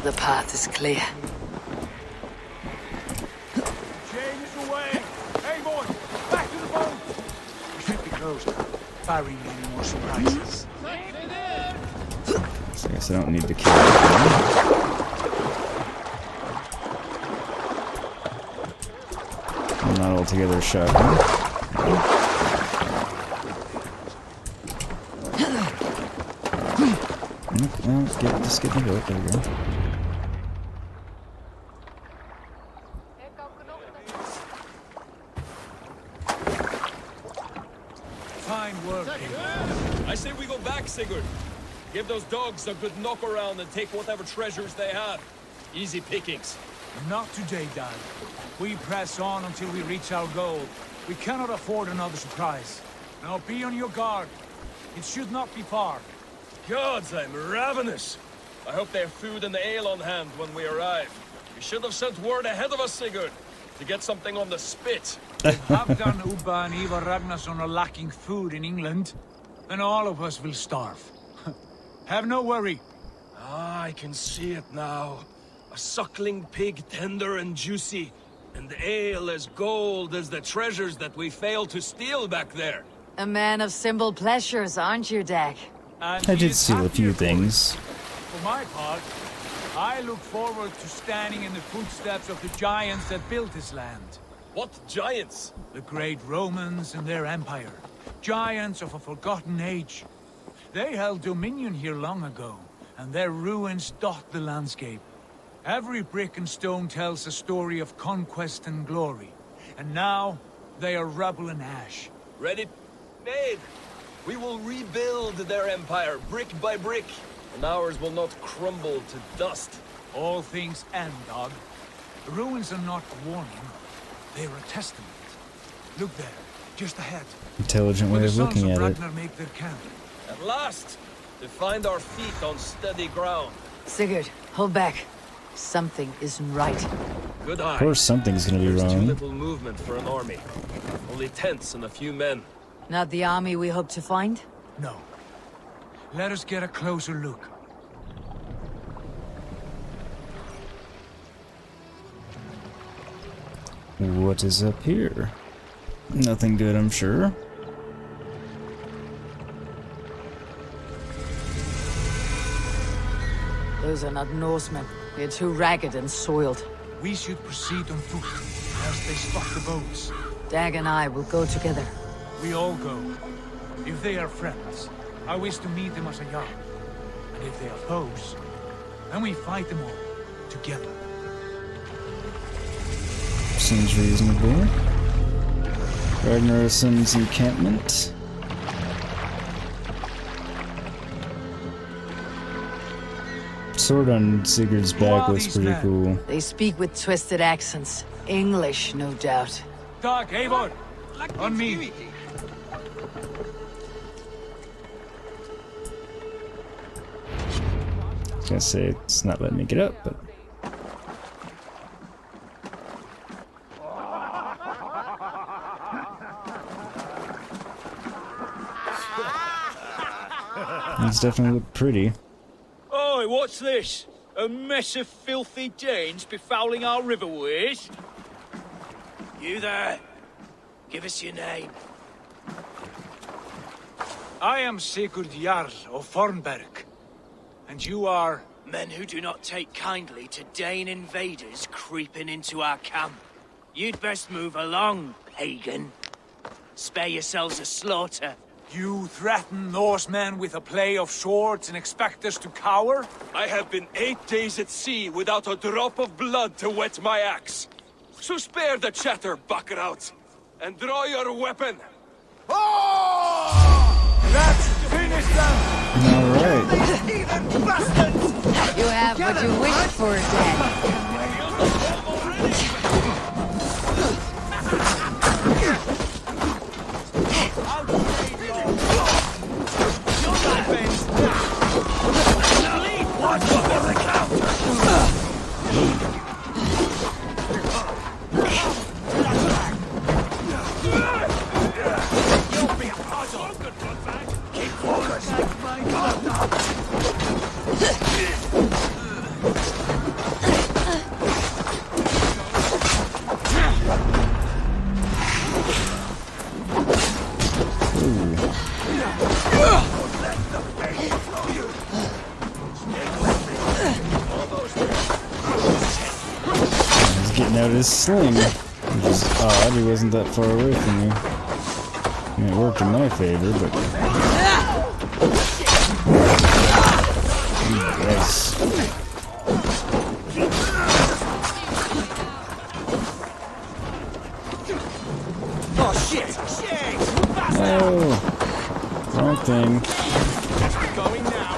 The path is clear. Chain is away! Eivor, back to the boat! We should be closer, barring any more surprises. So I guess I don't need to kill him. I'm not altogether a shotgun. Well, just get the boat, there we go. Fine work. I say we go back, Sigurd. Give those dogs a good knock around and take whatever treasures they have. Easy pickings. Not today, Dad. We press on until we reach our goal. We cannot afford another surprise. Now be on your guard. It should not be far. Gods, I'm ravenous. I hope they have food and ale on hand when we arrive. You should have sent word ahead of us, Sigurd, to get something on the spit. If Halfdan, Ubba and Ivar Ragnarsson are lacking food in England, then all of us will starve. Have no worry. Ah, I can see it now. A suckling pig, tender and juicy, and ale as gold as the treasures that we failed to steal back there. A man of simple pleasures, aren't you, Dag? I did steal a few things. For my part, I look forward to standing in the footsteps of the giants that built this land. What giants? The great Romans and their empire. Giants of a forgotten age. They held dominion here long ago, and their ruins dot the landscape. Every brick and stone tells a story of conquest and glory. And now, they are rubble and ash. Ready? Made! We will rebuild their empire, brick by brick, and ours will not crumble to dust. All things end, dog. The ruins are not a warning. They are a testament. Look there, just ahead. Intelligent way of looking at it. Ragnar make their camp. At last, to find our feet on steady ground. Sigurd, hold back. Something isn't right. Good eye. Of course something's gonna be There's wrong. too little movement for an army. Only tents and a few men. Not the army we hope to find? No. Let us get a closer look. What is up here? Nothing good, I'm sure. Those are not Norsemen. They're too ragged and soiled. We should proceed on foot, as they spot the boats. Dag and I will go together. We all go. If they are friends, I wish to meet them as a Jarl. And if they oppose, then we fight them all, together. Seems reasonable. Ragnarsson's encampment. Sword on Sigurd's back looks pretty cool. They speak with twisted accents. English, no doubt. Dag, Eivor! On me! I was gonna say it's not letting me get up, but these definitely look pretty. Oi, what's this? A mess of filthy Danes befouling our riverways? You there? Give us your name. I am Sigurd Jarl of Fornburg. And you are? Men who do not take kindly to Dane invaders creeping into our camp. You'd best move along, pagan. Spare yourselves a slaughter. You threaten Norsemen with a play of swords and expect us to cower? I have been 8 days at sea without a drop of blood to wet my axe. So spare the chatter, buckerouts, and draw your weapon. Let's finish them! Alright. You have what you wished for, Dad. Out his sling, which is odd. He wasn't that far away from me. I mean, it worked in my favor, but yes. Oh shit! Oh, wrong thing. Going now.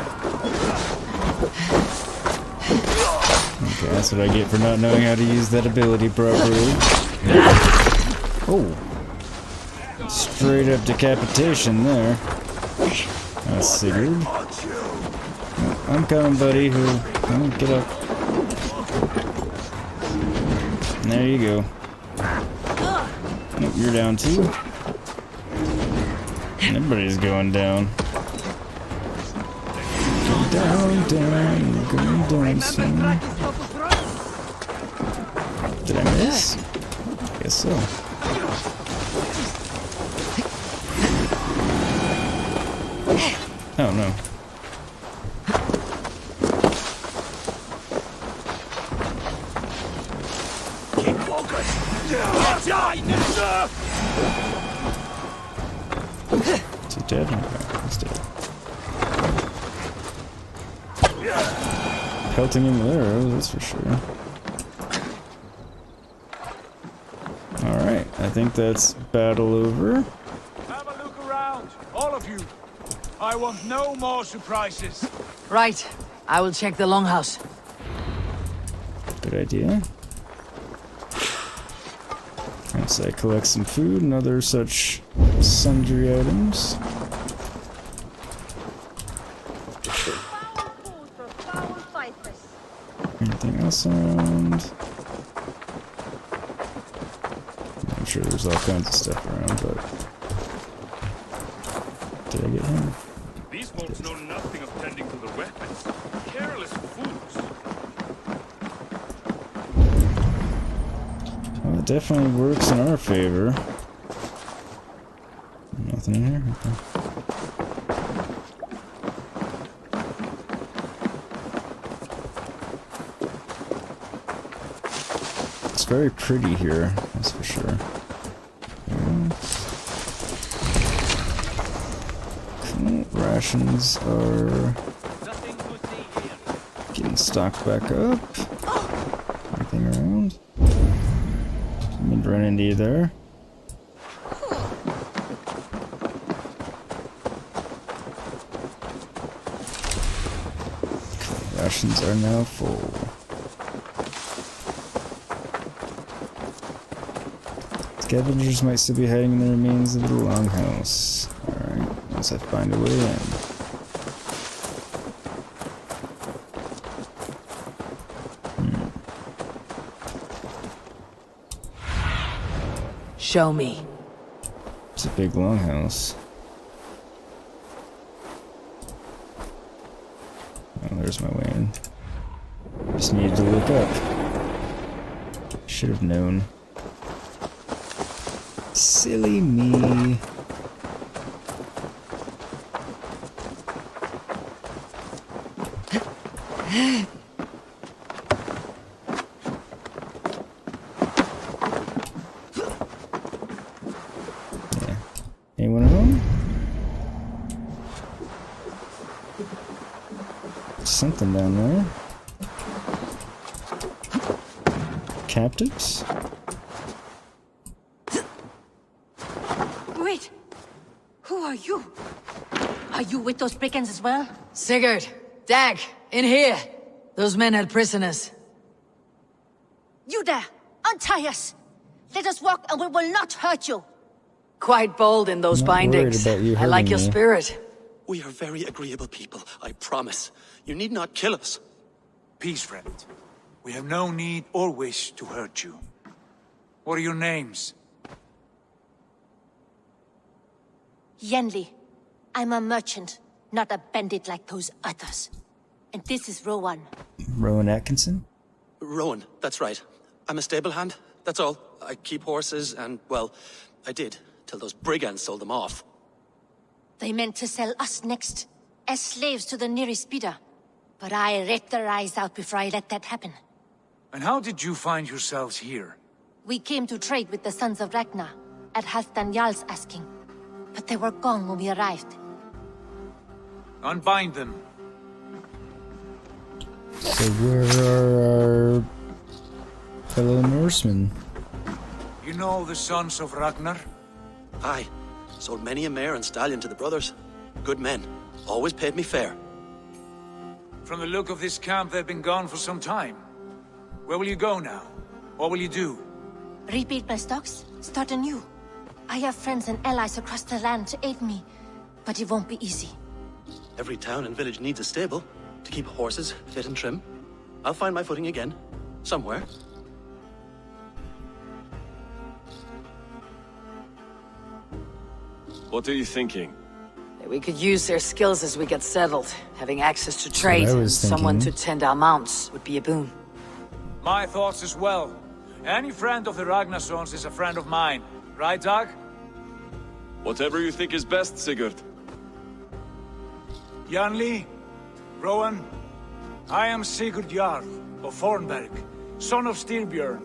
Okay, that's what I get for not knowing how to use that ability properly. Oh. Straight up decapitation there. That's Sigurd. Oh, I'm coming, buddy. Oh, get up. There you go. Nope, you're down too. Everybody's going down. Down, down, going down soon. Did I miss? Guess so. Oh no. Keep focused! Is he dead? Okay, he's dead. Pelting him with arrows, that's for sure. Alright, I think that's battle over. Have a look around, all of you. I want no more surprises. Right. I will check the longhouse. Good idea. Once I collect some food and other such sundry items. Anything else around? I'm sure there's all kinds of stuff around, but did I get him? These folks know nothing of tending to the weapons. Careless fools. Well, it definitely works in our favor. Nothing in here? Okay. It's very pretty here, that's for sure. Rations are getting stocked back up. Anything around? Didn't mean to run into you there. Rations are now full. Scavengers might still be hiding in the remains of the longhouse. Alright, once I find a way in. Show me. It's a big longhouse. Oh, there's my way in. Just needed to look up. Should have known. Silly me. Yeah. Anyone home? Something down there. Captives? Wait! Who are you? Are you with those brigands as well? Sigurd! Dag! In here! Those men had prisoners. You there! Untie us! Let us walk and we will not hurt you! Quite bold in those bindings. I like your spirit. We are very agreeable people, I promise. You need not kill us. Peace, friend. We have no need or wish to hurt you. What are your names? Yenli. I'm a merchant, not a bandit like those others. And this is Rowan. Rowan Atkinson? Rowan, that's right. I'm a stable hand, that's all. I keep horses and, well, I did, till those brigands sold them off. They meant to sell us next, as slaves to the nearest bidder. But I ripped their eyes out before I let that happen. And how did you find yourselves here? We came to trade with the Sons of Ragnar, at Halfdan Jarl's asking. But they were gone when we arrived. Unbind them. So where are our fellow Norsemen? You know the Sons of Ragnar? Aye. Sold many a mare and stallion to the brothers. Good men. Always paid me fair. From the look of this camp, they've been gone for some time. Where will you go now? What will you do? Rebuild my stocks, start anew. I have friends and allies across the land to aid me, but it won't be easy. Every town and village needs a stable to keep horses fit and trim. I'll find my footing again. Somewhere. What are you thinking? That we could use their skills as we get settled. Having access to trade what I and was someone to thinking. tend our mounts would be a boon. My thoughts as well. Any friend of the Ragnarsons is a friend of mine. Right, Dag? Whatever you think is best, Sigurd. Janli, Rowan, I am Sigurd Jarl of Fornburg, son of Styrbjörn.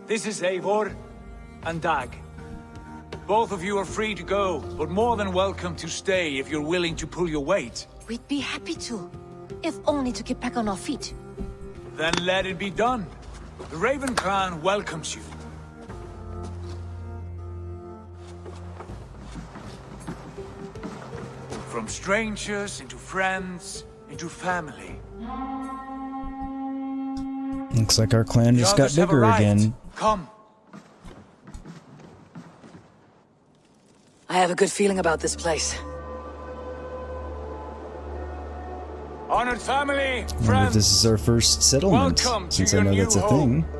This is Eivor and Dag. Both of you are free to go, but more than welcome to stay if you're willing to pull your weight. We'd be happy to, if only to get back on our feet. Then let it be done. The Raven clan welcomes you. From strangers into friends, into family. Looks like our clan The just got others have bigger arrived. again. Come. I have a good feeling about this place. Honored family, I wonder if friends. this is our first settlement, Welcome to since I your know new that's a home. thing.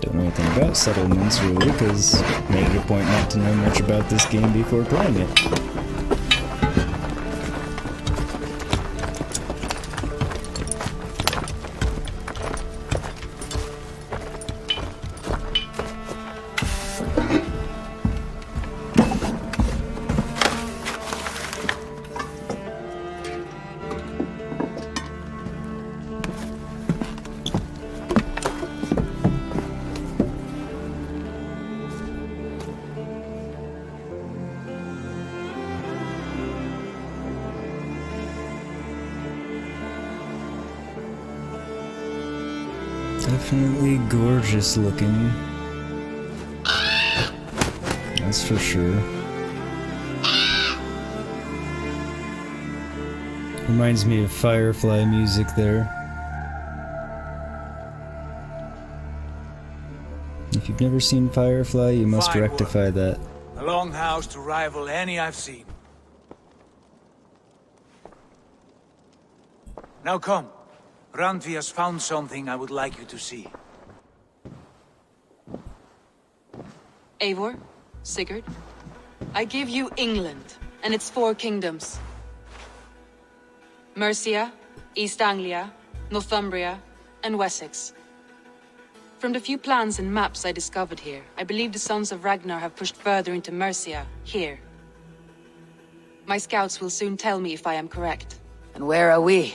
Don't know anything about settlements really, because made it a point not to know much about this game before playing it. Definitely gorgeous looking. That's for sure. Reminds me of Firefly music there. If you've never seen Firefly, you must Fine rectify that. A longhouse to rival any I've seen. Now come. Randvi has found something I would like you to see. Eivor, Sigurd, I give you England and its 4 kingdoms. Mercia, East Anglia, Northumbria, and Wessex. From the few plans and maps I discovered here, I believe the Sons of Ragnar have pushed further into Mercia, here. My scouts will soon tell me if I am correct. And where are we?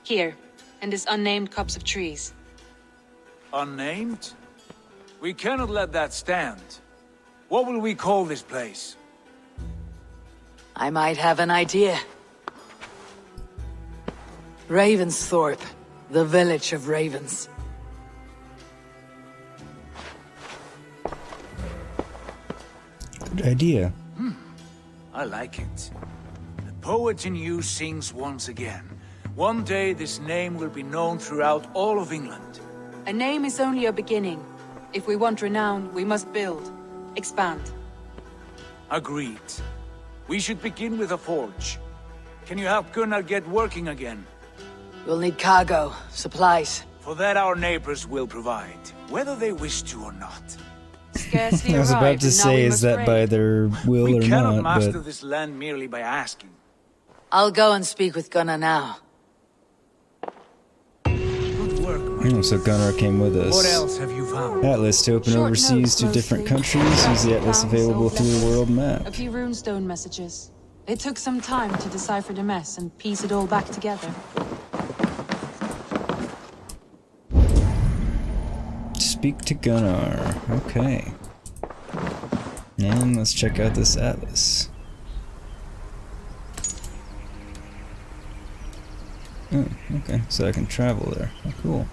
Here, in this unnamed copse of trees. Unnamed? We cannot let that stand. What will we call this place? I might have an idea. Ravensthorpe, the village of ravens. Good idea. I like it. The poet in you sings once again. One day this name will be known throughout all of England. A name is only a beginning. If we want renown, we must build, expand. Agreed. We should begin with a forge. Can you help Gunnar get working again? We'll need cargo, supplies. For that our neighbors will provide, whether they wish to or not. Scarcely I was about arrived, to and now say, we is must that raid. by their will We or cannot not, master but... this land merely by asking. I'll go and speak with Gunnar now. Good work. So Gunnar came with us. What else have you found? Atlas to open Short overseas notes, to different mostly. countries. Use the Atlas Found available sold through the letters. world map. A few runestone messages. It took some time to decipher the mess and piece it all back together. Speak to Gunnar. Okay. And let's check out this Atlas. Oh, okay. So I can travel there. Oh, cool.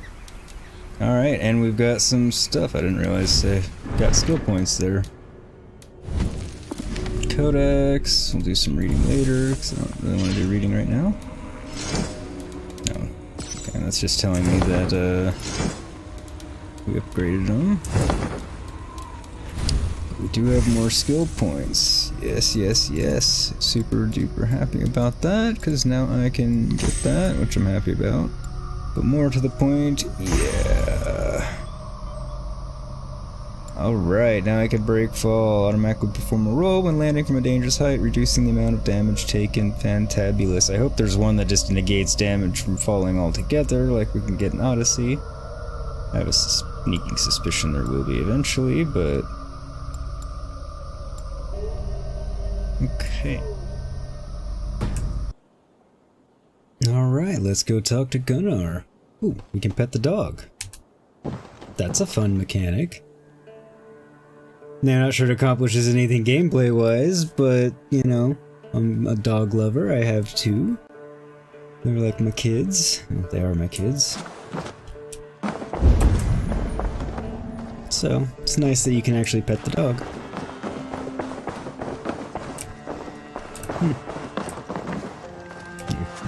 Alright, and we've got some stuff. I didn't realize I got skill points there. Codex. We'll do some reading later, because I don't really want to do reading right now. No. Okay, that's just telling me that, we upgraded them. We do have more skill points. Yes, yes, yes. Super duper happy about that, because now I can get that, which I'm happy about. But more to the point, yeah. Alright, now I can break fall. Automatically perform a roll when landing from a dangerous height, reducing the amount of damage taken. Fantabulous. I hope there's one that just negates damage from falling altogether, like we can get in Odyssey. I have a sneaking suspicion there will be eventually, but... Okay. Alright, let's go talk to Gunnar. Ooh, we can pet the dog. That's a fun mechanic. Now, not sure it accomplishes anything gameplay-wise, but, you know, I'm a dog lover. I have 2. They're like my kids. Well, they are my kids. So, it's nice that you can actually pet the dog.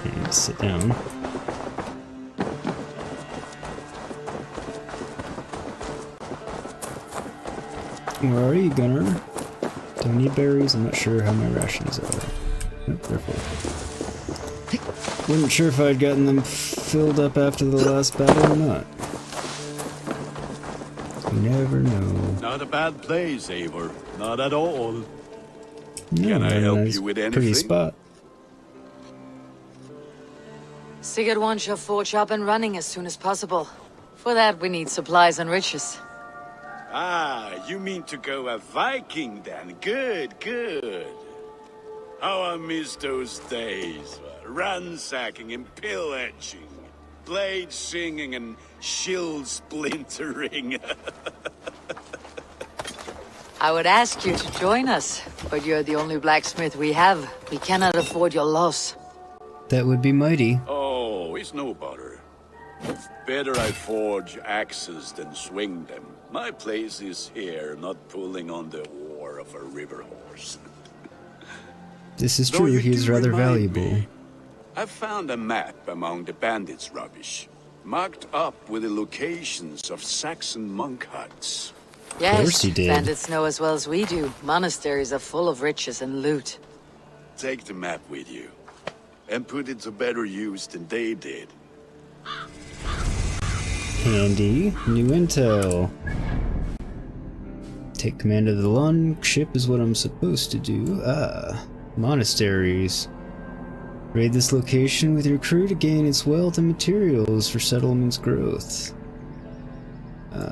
And sit down. Where are you, Gunnar? Do I need berries? I'm not sure how my rations are. Nope, they're full. Wasn't sure if I'd gotten them filled up after the last battle or not. You never know. Not a bad place, Eivor. Not at all. No, Can I help nice, you with pretty anything? spot. Sigurd wants your forge up and running as soon as possible. For that, we need supplies and riches. Ah, you mean to go a Viking then? Good, good. How I miss those days. Ransacking and pillaging. Blade singing and shield splintering. I would ask you to join us, but you're the only blacksmith we have. We cannot afford your loss. That would be mighty. Oh, it's no bother. Better I forge axes than swing them. My place is here, not pulling on the oar of a river horse. This is Though true, you he is do rather remind valuable. me, I've found a map among the bandits' rubbish, marked up with the locations of Saxon monk huts. Yes, course he did. bandits know as well as we do. Monasteries are full of riches and loot. Take the map with you, and put it to better use than they did. Handy. New intel. Take command of the longship is what I'm supposed to do. Monasteries. Raid this location with your crew to gain its wealth and materials for settlement's growth.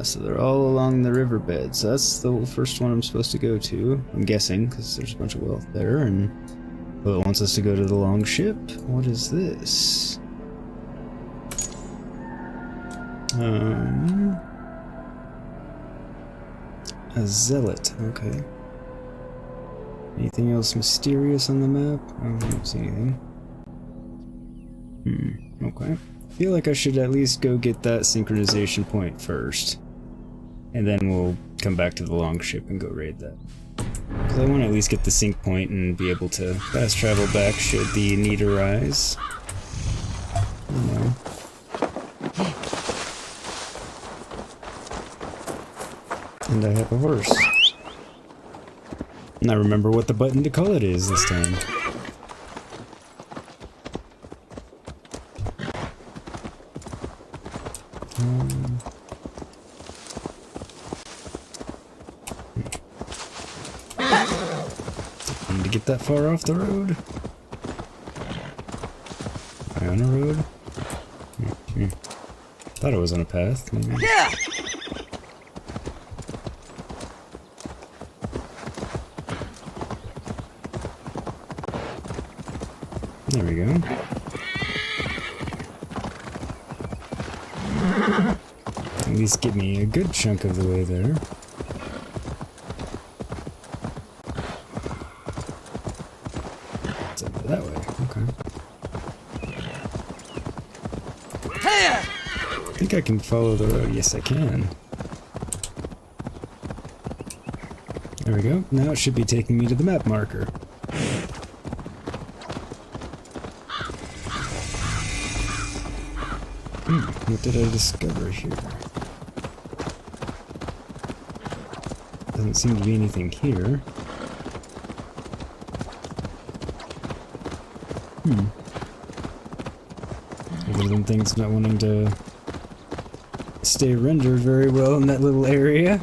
So they're all along the riverbed. So that's the first one I'm supposed to go to. I'm guessing, because there's a bunch of wealth there. And well, it wants us to go to the longship. What is this? A zealot. Okay. Anything else mysterious on the map? I don't see anything. Okay. I feel like I should at least go get that synchronization point first. And then we'll come back to the longship and go raid that. Because I want to at least get the sync point and be able to fast travel back should the need arise. You know. And I have a horse. And I remember what the button to call it is this time. Need to get that far off the road. Am I on a road? Thought I was on a path. Maybe. Yeah. There we go. At least get me a good chunk of the way there. It's over that way, okay. I think I can follow the road. Yes, I can. There we go. Now it should be taking me to the map marker. What did I discover here? Doesn't seem to be anything here. Other than things not wanting to stay rendered very well in that little area.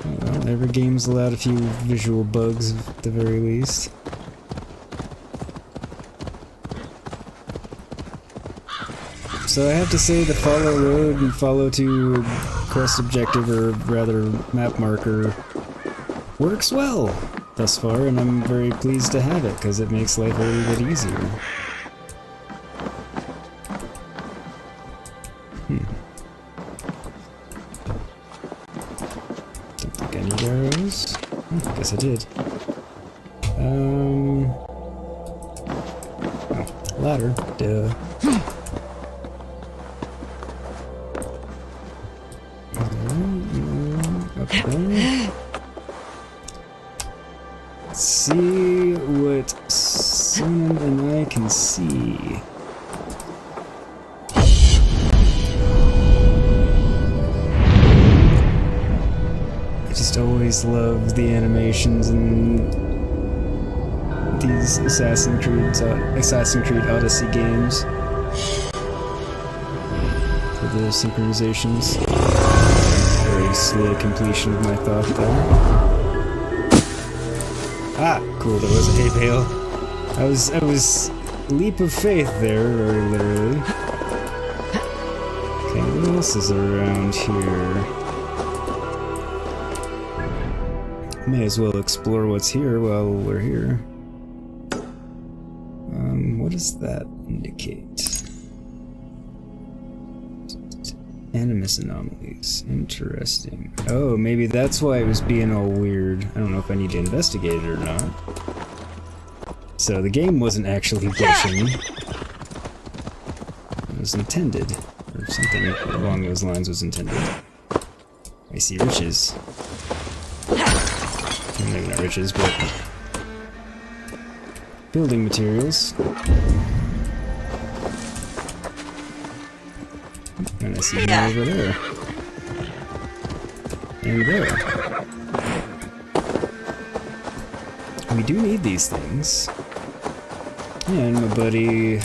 Well, every game's allowed a few visual bugs at the very least. So I have to say the follow road and follow to quest objective, or rather map marker, works well thus far, and I'm very pleased to have it because it makes life a little bit easier. Don't think I need arrows. I guess I did. Ladder. Duh. Okay. Let's see what Simon and I can see. I just always love the animations in these Assassin's Creed Odyssey games. For the synchronizations. Very slow completion of my thought there. Ah, cool, that was a hay bale. I was leap of faith there, very literally. Okay, what else is around here? May as well explore what's here while we're here. What does that indicate? Animus Anomalies. Interesting. Oh, maybe that's why it was being all weird. I don't know if I need to investigate it or not. So the game wasn't actually glitching. was intended. Or something along those lines was intended. I see riches. Well, maybe not riches, but building materials. And I see more over there. And there. We do need these things. And my buddy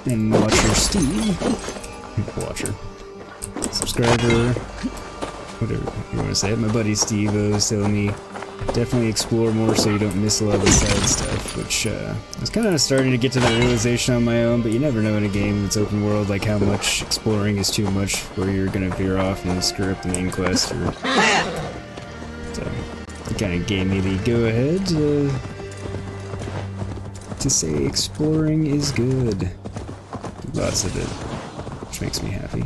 and watcher Steve, subscriber, whatever you want to say, my buddy Steve was telling me definitely explore more so you don't miss a lot of the side stuff, which I was kind of starting to get to that realization on my own, but you never know in a game that's open world, like how much exploring is too much, where you're going to veer off and screw up the main quest. Or, so it kind of gave me the go-ahead to say exploring is good. Lots of it, which makes me happy.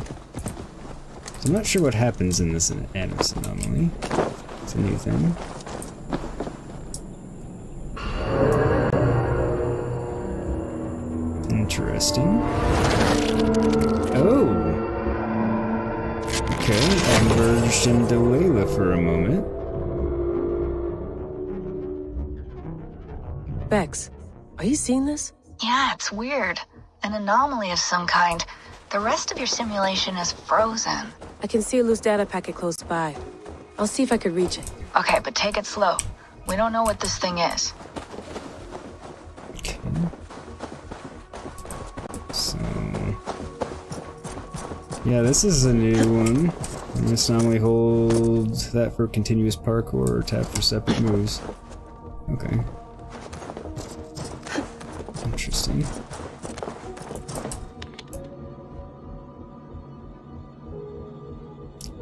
So I'm not sure what happens in this Animus Anomaly. It's a new thing. Interesting. Oh! Okay, I merged into Layla for a moment. Bex, are you seeing this? Yeah, it's weird. An anomaly of some kind. The rest of your simulation is frozen. I can see a loose data packet close by. I'll see if I could reach it. Okay, but take it slow. We don't know what this thing is. Okay. So... yeah, this is a new one. Animus Anomaly holds that for continuous parkour or tap for separate moves. Okay. Interesting.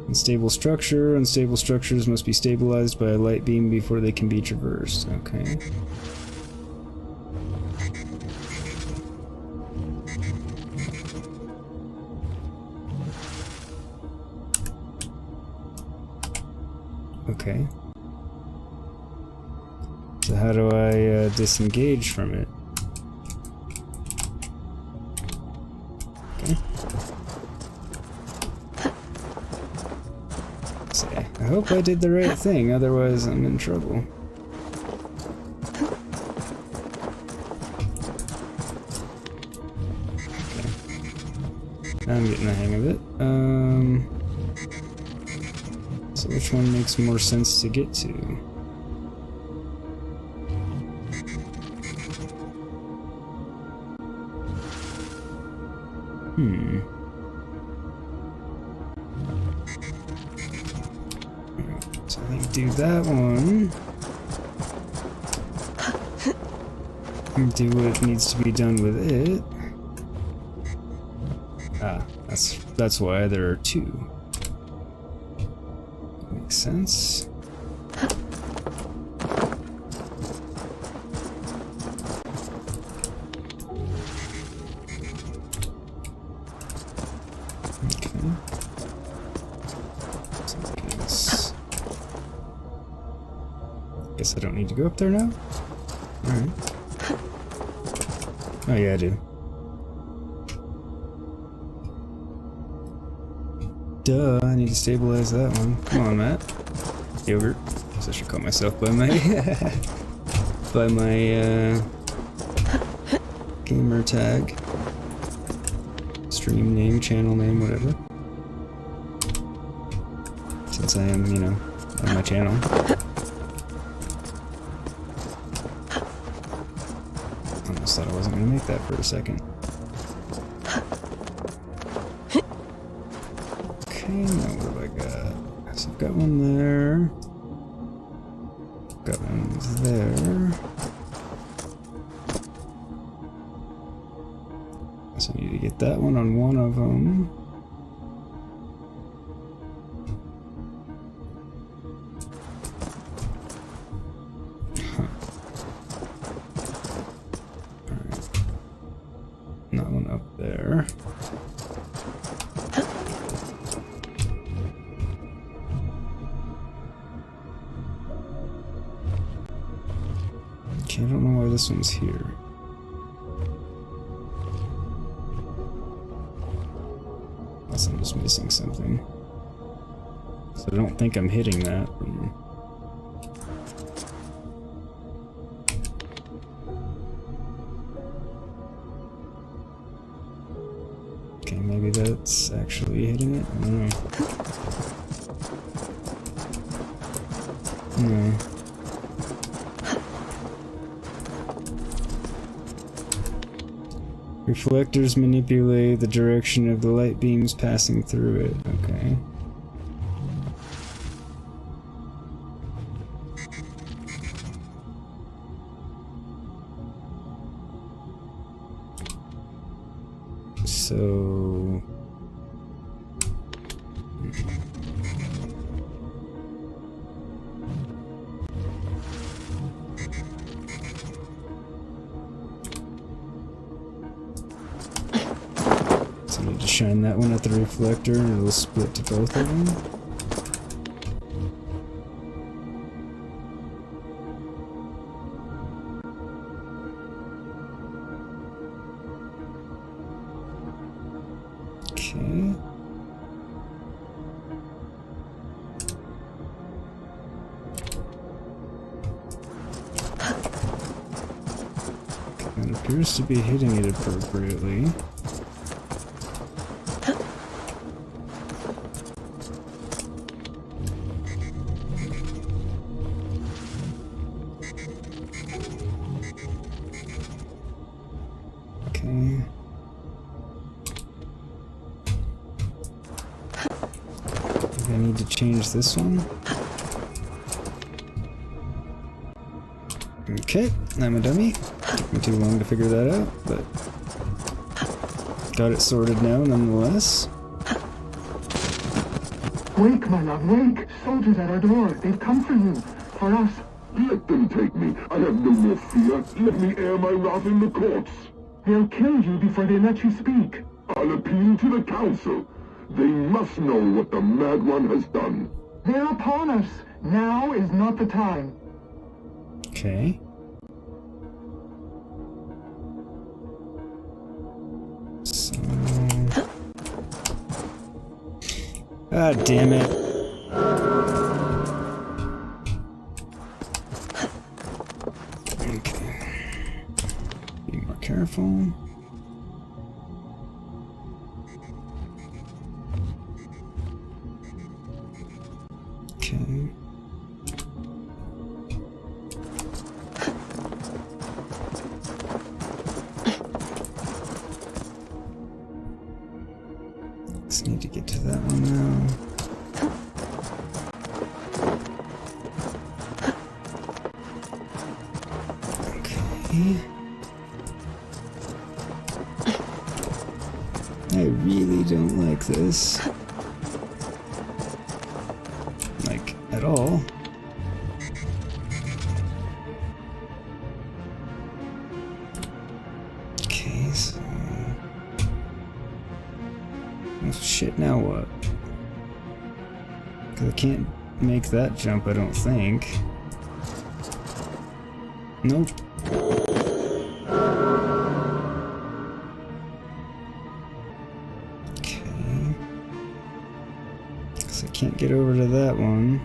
Unstable structure. Unstable structures must be stabilized by a light beam before they can be traversed. Okay. Okay. So how do I disengage from it? Okay. I hope I did the right thing, otherwise I'm in trouble. Okay. I'm getting the hang of it. So which one makes more sense to get to? So I think do that one. And do what needs to be done with it. Ah, that's why there are two. Makes sense. Guess I don't need to go up there now? Alright. Oh yeah, I do. Duh, I need to stabilize that one. Come on, Matt. Yogurt. Guess I should call myself by my... by my, gamer tag. Stream name, channel name, whatever. Since I am, you know, on my channel. Almost thought I wasn't gonna make that for a second. Okay, now what have I got? So I've got one there. Got one there. So I need to get that one on one of them. There. Okay, I don't know why this one's here. Unless I'm just missing something. So I don't think I'm hitting that. Okay, maybe that's actually hitting it? I don't know. No. Reflectors manipulate the direction of the light beams passing through it. Okay. So... So I need to shine that one at the reflector and it'll split to both of them. Okay. It appears to be hitting it appropriately. Okay. I need to change this one. Okay, I'm a dummy. Took me too long to figure that out, but got it sorted now nonetheless. Wake, my love, wake! Soldiers at our door. They've come for you. For us. Let them take me. I have no more fear. Let me air my wrath in the courts. They'll kill you before they let you speak. I'll appeal to the council. They must know what the Mad One has done. They're upon us. Now is not the time. Okay. So... Ah, damn it. Okay. Be more careful. Okay. Just need to get to that one now. Okay. I really don't like this. Like, at all. Okay, so... Oh, shit, now what? Because I can't make that jump, I don't think. Nope. Okay. So I can't get over to that one.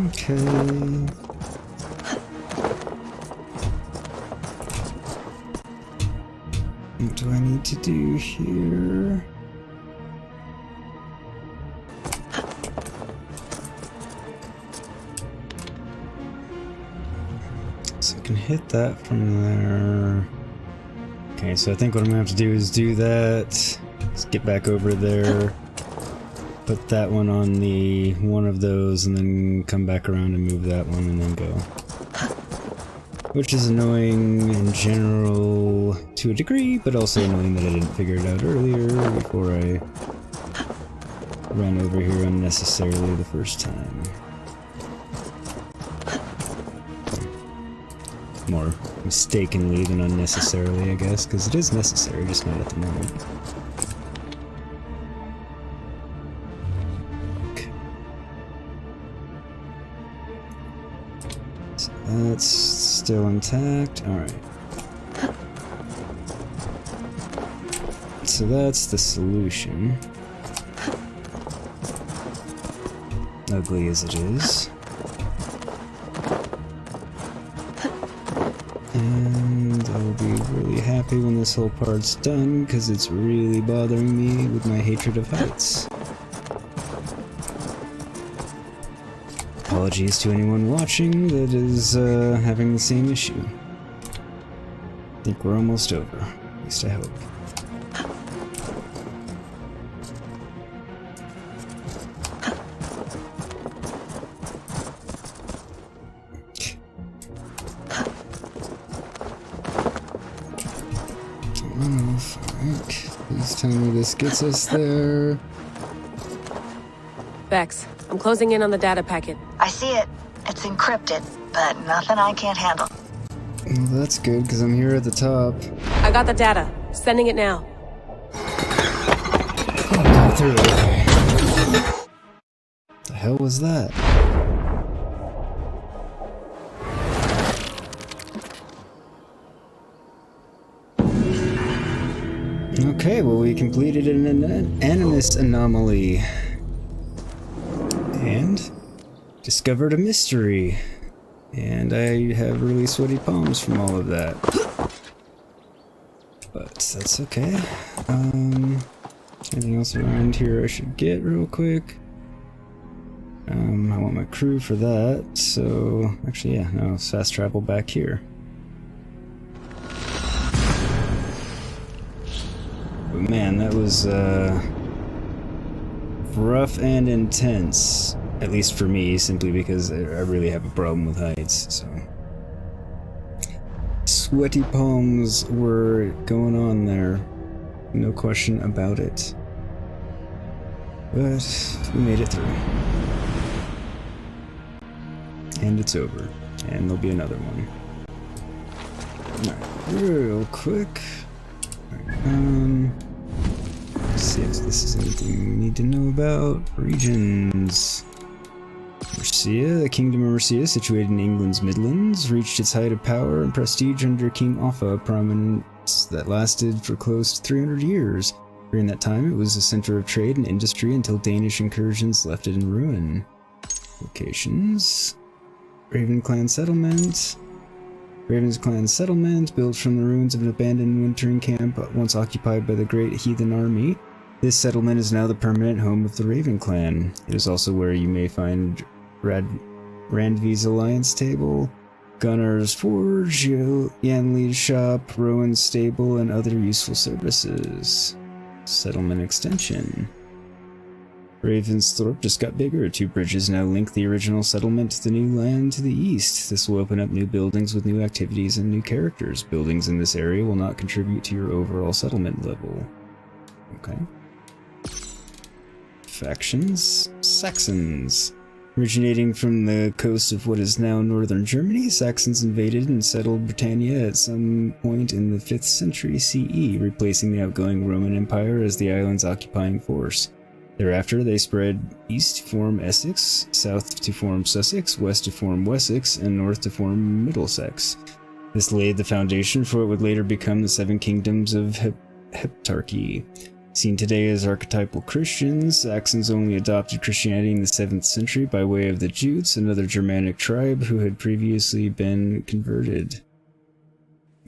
Okay. What do I need to do here? So I can hit that from there. Okay, so I think what I'm gonna have to do is do that. Let's get back over there. Put that one on the one of those and then come back around and move that one and then go. Which is annoying in general to a degree, but also annoying that I didn't figure it out earlier before I ran over here unnecessarily the first time. More mistakenly than unnecessarily, I guess, because it is necessary, just not at the moment. Okay. So that's still intact. Alright. So that's the solution. Ugly as it is. And I'll be really happy when this whole part's done, because it's really bothering me with my hatred of heights. Apologies to anyone watching that is having the same issue. I think we're almost over. At least I hope. Please tell me this gets us there. Vex, I'm closing in on the data packet. I see it. It's encrypted, but nothing I can't handle. Well, that's good, because I'm here at the top. I got the data. Sending it now. Oh, through. Okay. The hell was that? Okay, well, we completed an Animus Anomaly. And discovered a mystery. And I have really sweaty palms from all of that. But that's okay. Anything else around here I should get real quick? I want my crew for that, so actually, yeah, no, it's fast travel back here. But man, that was rough and intense, at least for me, simply because I really have a problem with heights, so. Sweaty palms were going on there, no question about it. But we made it through. And it's over. And there'll be another one. Alright, real quick. Alright, let's see if this is anything we need to know about. Regions. Mercia, the Kingdom of Mercia, situated in England's Midlands, reached its height of power and prestige under King Offa, a prominence that lasted for close to 300 years. During that time, it was a center of trade and industry until Danish incursions left it in ruin. Locations. Ravenclan Settlement. Ravensclan Settlement, built from the ruins of an abandoned wintering camp once occupied by the Great Heathen Army. This settlement is now the permanent home of the Raven Clan. It is also where you may find Randvi's Alliance Table, Gunnar's Forge, Yanli's Shop, Rowan's Stable, and other useful services. Settlement extension. Ravensthorpe just got bigger. 2 bridges now link the original settlement to the new land to the east. This will open up new buildings with new activities and new characters. Buildings in this area will not contribute to your overall settlement level. Okay. Factions. Saxons. Originating from the coast of what is now northern Germany, Saxons invaded and settled Britannia at some point in the 5th century CE, replacing the outgoing Roman Empire as the island's occupying force. Thereafter, they spread east to form Essex, south to form Sussex, west to form Wessex, and north to form Middlesex. This laid the foundation for what would later become the 7 kingdoms of Heptarchy. Seen today as archetypal Christians, Saxons only adopted Christianity in the 7th century by way of the Jutes, another Germanic tribe who had previously been converted.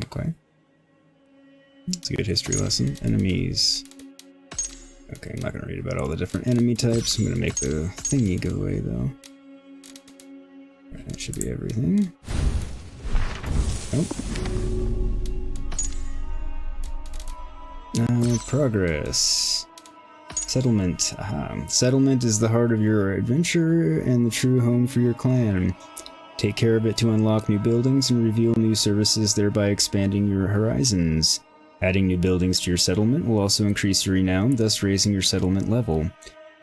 Okay. That's a good history lesson. Enemies. Okay, I'm not going to read about all the different enemy types. I'm going to make the thingy go away, though. Alright, that should be everything. Nope. Progress. Settlement. Aha. Settlement is the heart of your adventure and the true home for your clan. Take care of it to unlock new buildings and reveal new services, thereby expanding your horizons. Adding new buildings to your settlement will also increase your renown, thus raising your settlement level.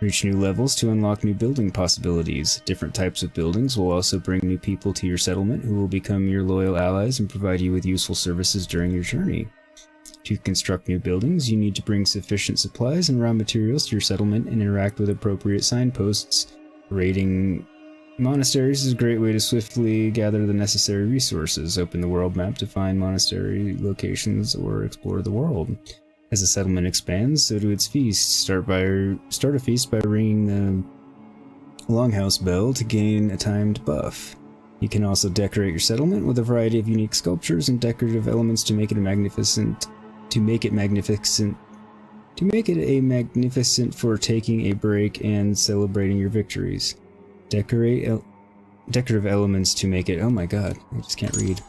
Reach new levels to unlock new building possibilities. Different types of buildings will also bring new people to your settlement who will become your loyal allies and provide you with useful services during your journey. To construct new buildings, you need to bring sufficient supplies and raw materials to your settlement and interact with appropriate signposts. Raiding monasteries is a great way to swiftly gather the necessary resources. Open the world map to find monastery locations or explore the world. As the settlement expands, so do its feasts. Start a feast by ringing the longhouse bell to gain a timed buff. You can also decorate your settlement with a variety of unique sculptures and decorative elements to make it magnificent for taking a break and celebrating your victories. Decorative elements to make it. Oh my god, I just can't read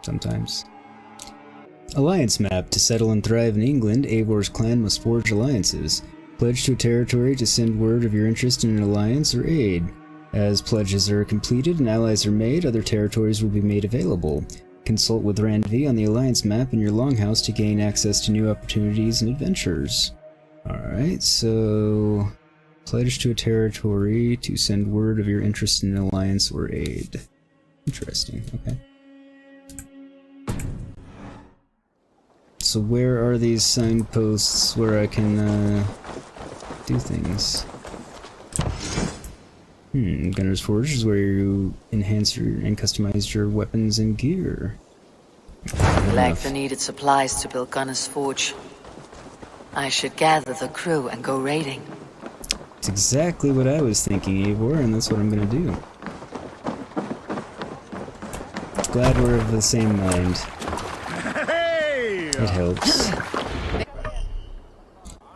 sometimes. Alliance map. To settle and thrive in England, Eivor's clan must forge alliances. Pledge to a territory to send word of your interest in an alliance or aid. As pledges are completed and allies are made, other territories will be made available. Consult with Randvi on the alliance map in your longhouse to gain access to new opportunities and adventures. Alright, so pledge to a territory to send word of your interest in an alliance or aid. Interesting, okay. So where are these signposts where I can do things? Gunner's Forge is where you enhance and customize your weapons and gear. Collect the needed supplies to build Gunner's Forge. I should gather the crew and go raiding. It's exactly what I was thinking, Eivor, and that's what I'm gonna do. Glad we're of the same mind. It helps.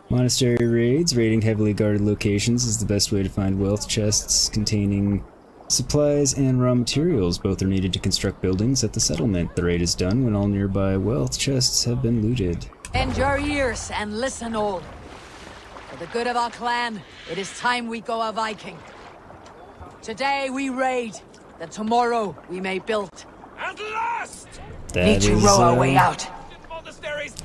Monastery Raids. Raiding heavily guarded locations is the best way to find wealth chests containing supplies and raw materials. Both are needed to construct buildings at the settlement. The raid is done when all nearby wealth chests have been looted. Bend your ears and listen all. For the good of our clan, it is time we go a Viking. Today we raid, that tomorrow we may build. At last! Need to row our way out.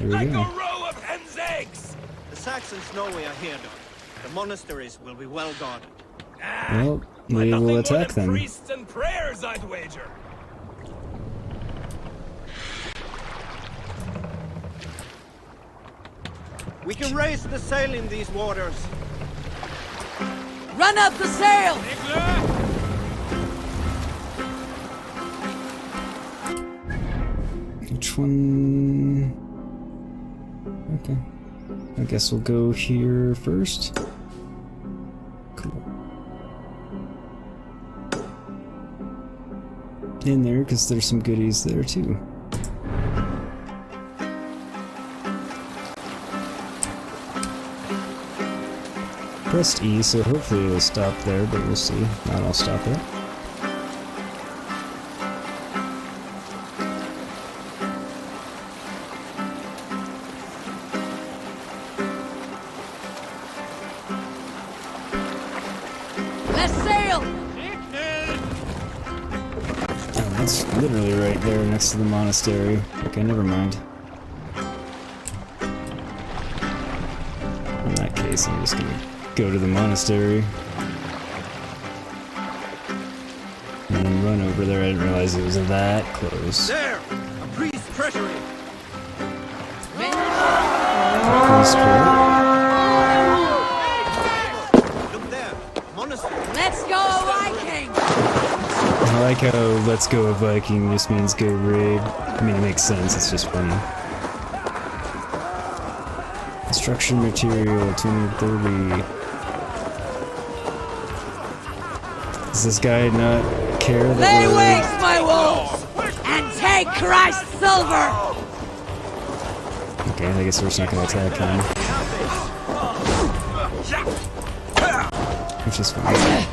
Like a row of hen's eggs! The Saxons know we are here, though. The monasteries will be well guarded. Well, we will attack them. Priests and prayers, I'd wager. We can raise the sail in these waters. Run up the sail! Which one? Okay. I guess we'll go here first. Cool. In there, because there's some goodies there too. Pressed E, so hopefully it'll stop there, but we'll see. Not, I'll stop it. Literally right there next to the monastery. Okay, never mind. In that case, I'm just gonna go to the monastery. And then run over there. I didn't realize it was that close. There! A priest treasury! Priest Look there! Monastery! Let's go, Viking! I like how "let's go a Viking" just means go raid. I mean, it makes sense, it's just funny. Construction material, 230. Does this guy not care that Lay we're... waste my wolves! And take Christ's silver! Okay, I guess we're just not gonna attack him. Which is fine.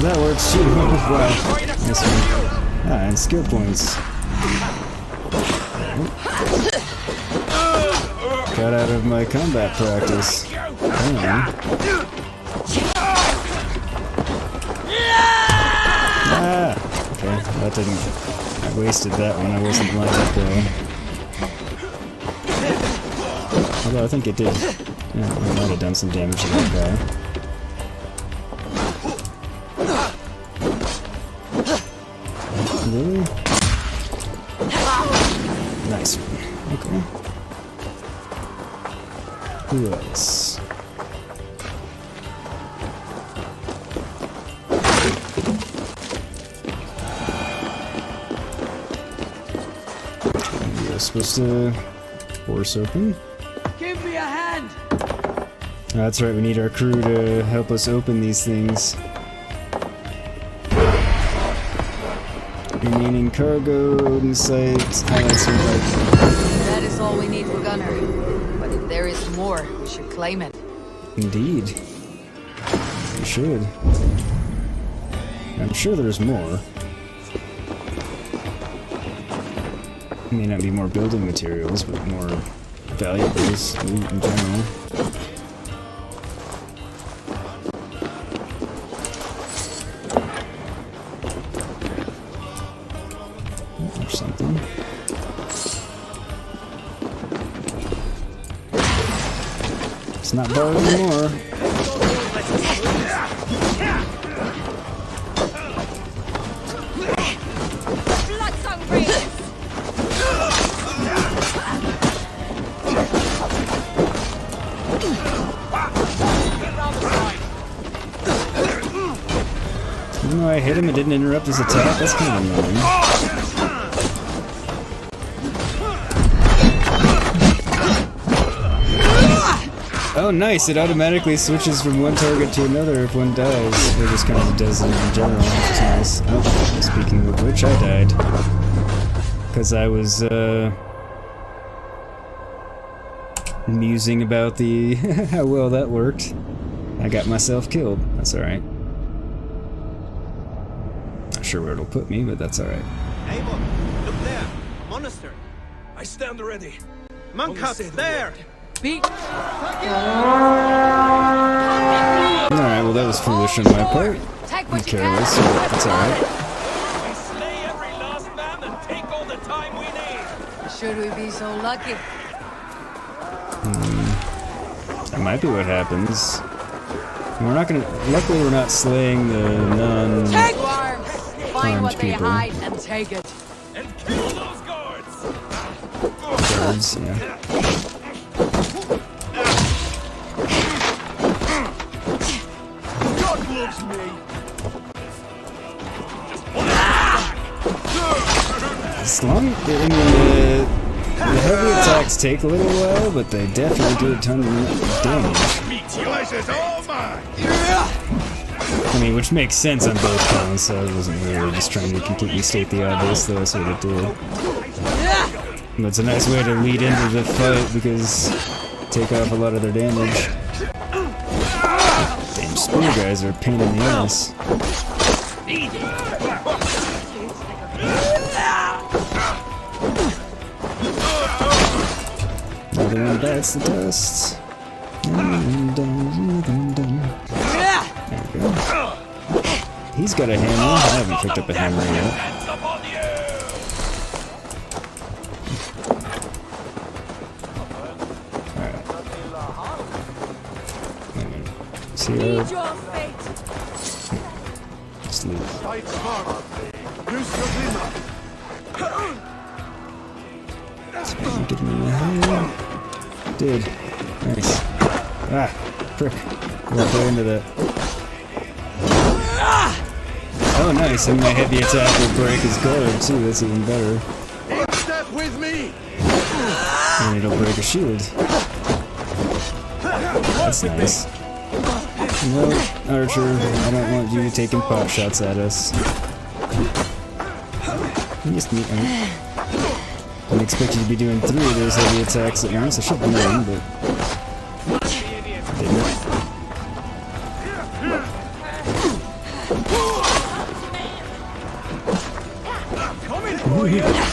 That works too. Wow. Nice one. Ah, and skill points. Got out of my combat practice. Ah! Okay, that didn't... I wasted that one, I wasn't lined up well. Although I think it did. Yeah, I might have done some damage to that guy. Really? Nice one. Okay. Who else? We're supposed to force open. Give me a hand! That's right, we need our crew to help us open these things. Remaining cargo, Odin sites, highlights from That is all we need for Gunner. But if there is more, we should claim it. Indeed. We should. I'm sure there's more. May not be more building materials, but more valuables, loot in general. Or something. It's not borrowed anymore. Even though I hit him, it didn't interrupt his attack. That's kind of annoying. Oh, nice! It automatically switches from one target to another if one dies. It just kind of does it in general, which is nice. Oh, speaking of which, I died. Because I was, musing about the how well that worked. I got myself killed. That's alright. Not sure where it'll put me, but that's alright. Eivor, look there! A monastery! I stand ready. Monk hut, there! Beat! Alright, well that was foolish on my part. I'm careless, but that's alright. We slay every last man and take all the time we need! Should we be so lucky? That might be what happens. We're not gonna... Luckily we're not slaying the Take arms! Find what they people. hide and take it. And kill those guards! Guards, yeah. God loves me! As long... I mean, the heavy attacks take a little while, but they definitely do a ton of damage. I mean, which makes sense on both counts, so I wasn't really just trying to completely state the obvious, though I sort of did. But it's a nice way to lead into the fight, because take off a lot of their damage. Damn spear guys are a pain in the ass. Another one bites the dust. There we go. He's got a hammer. I haven't picked up a hammer yet. Alright. See her. Just leave. Get me in the head. Did. Nice. Ah, prick. Walk right into that. Oh, nice. And my heavy attack will break his guard, too. That's even better. Step with me! And it'll break a shield. That's nice. No, Archer, I don't want you taking pot shots at us. You just need... I didn't expect you to be doing 3 of those heavy attacks at once. I should have known, but... didn't.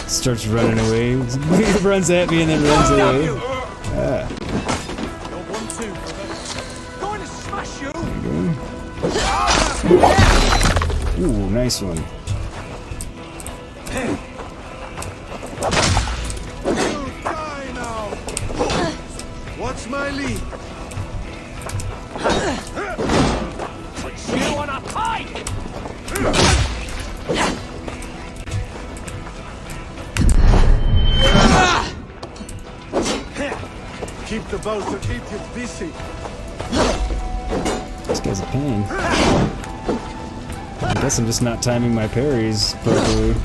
Starts running away. He runs at me and then runs away. Ah. Going to smash you. There you go. Ooh, nice one. What's my lead? Put you on a pike! Keep the bow to keep you busy. This guy's a pain. I guess I'm just not timing my parries properly.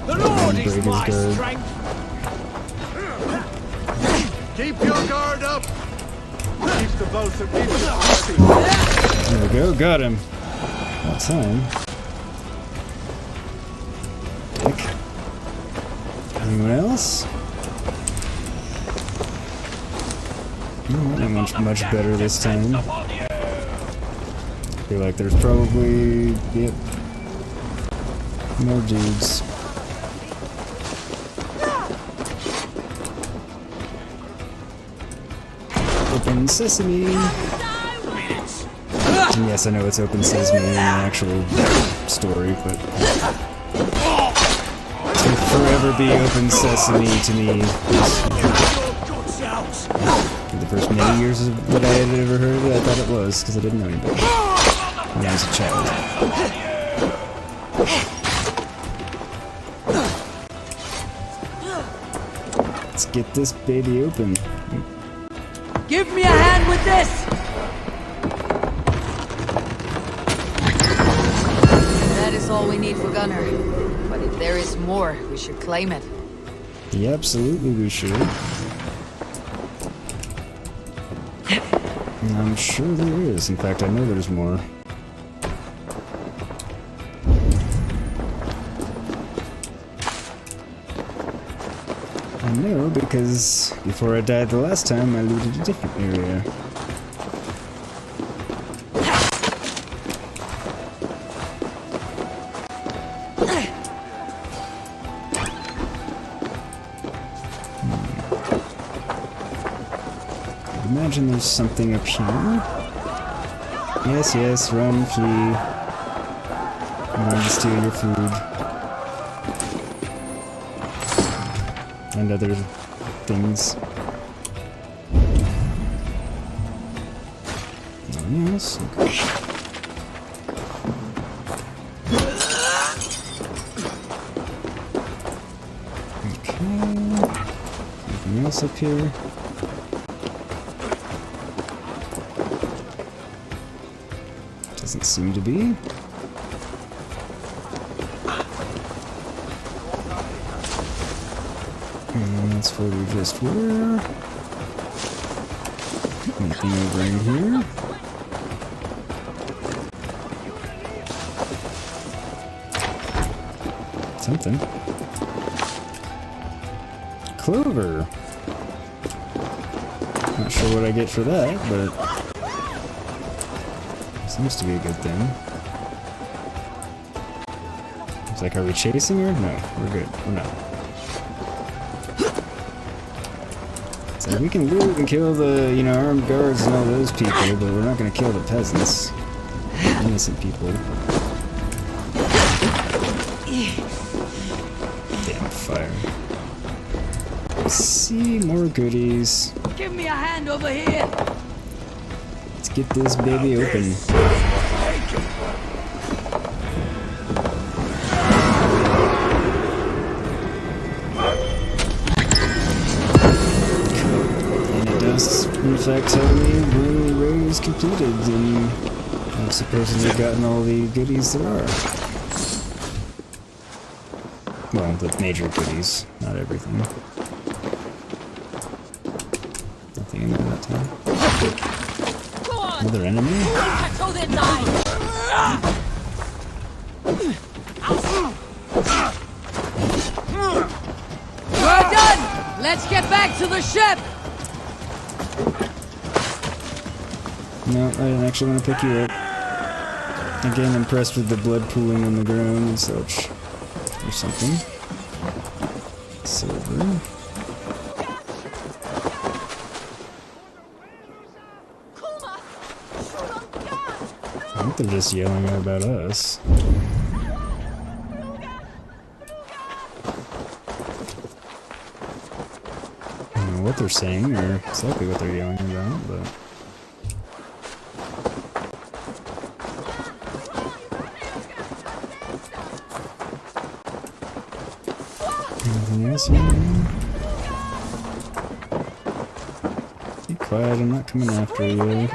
The Lord is my strength. Keep your guard up. Keep the bow to keep you busy. There we go, got him. That time. Dick. Anyone else? Not much better this time. I feel like there's probably, yep, more dudes. Open sesame. And yes, I know it's open sesame in the actual story, but it will forever be open sesame to me. For the first many years of that I had ever heard of it, I thought it was, because I didn't know anybody when I was a child. Let's get this baby open. Give me a hand with this! That is all we need for Gunnar. But if there is more, we should claim it. Yeah, absolutely we should. And I'm sure there is. In fact, I know there's more. I know because before I died the last time, I looted a different area. Imagine there's something up here. Yes, yes, run, flee. I'm going to steal your food. And other things. Nothing else? Okay. Okay. Anything else up here? Doesn't seem to be. And that's where we just were. Anything over in here? Something. Clover. Not sure what I get for that, but seems to be a good thing. It's like, are we chasing her? No, we're good. We're not. So we can loot and kill the, you know, armed guards and all those people, but we're not going to kill the peasants. Innocent people. Damn fire. See, more goodies. Give me a hand over here! Let's get this baby open. And it does, in fact, tell me when the raid is completed, and I've supposedly gotten all the goodies there are. Well, the major goodies, not everything. Nothing in there that time. Another enemy? We're done! Let's get back to the ship! No, I didn't actually want to pick you up. Again, impressed with the blood pooling on the ground and such. Or something. Silver. I think they're just yelling about us. I don't know what they're saying or exactly what they're yelling about, but... Anything else here? Be quiet, I'm not coming after you.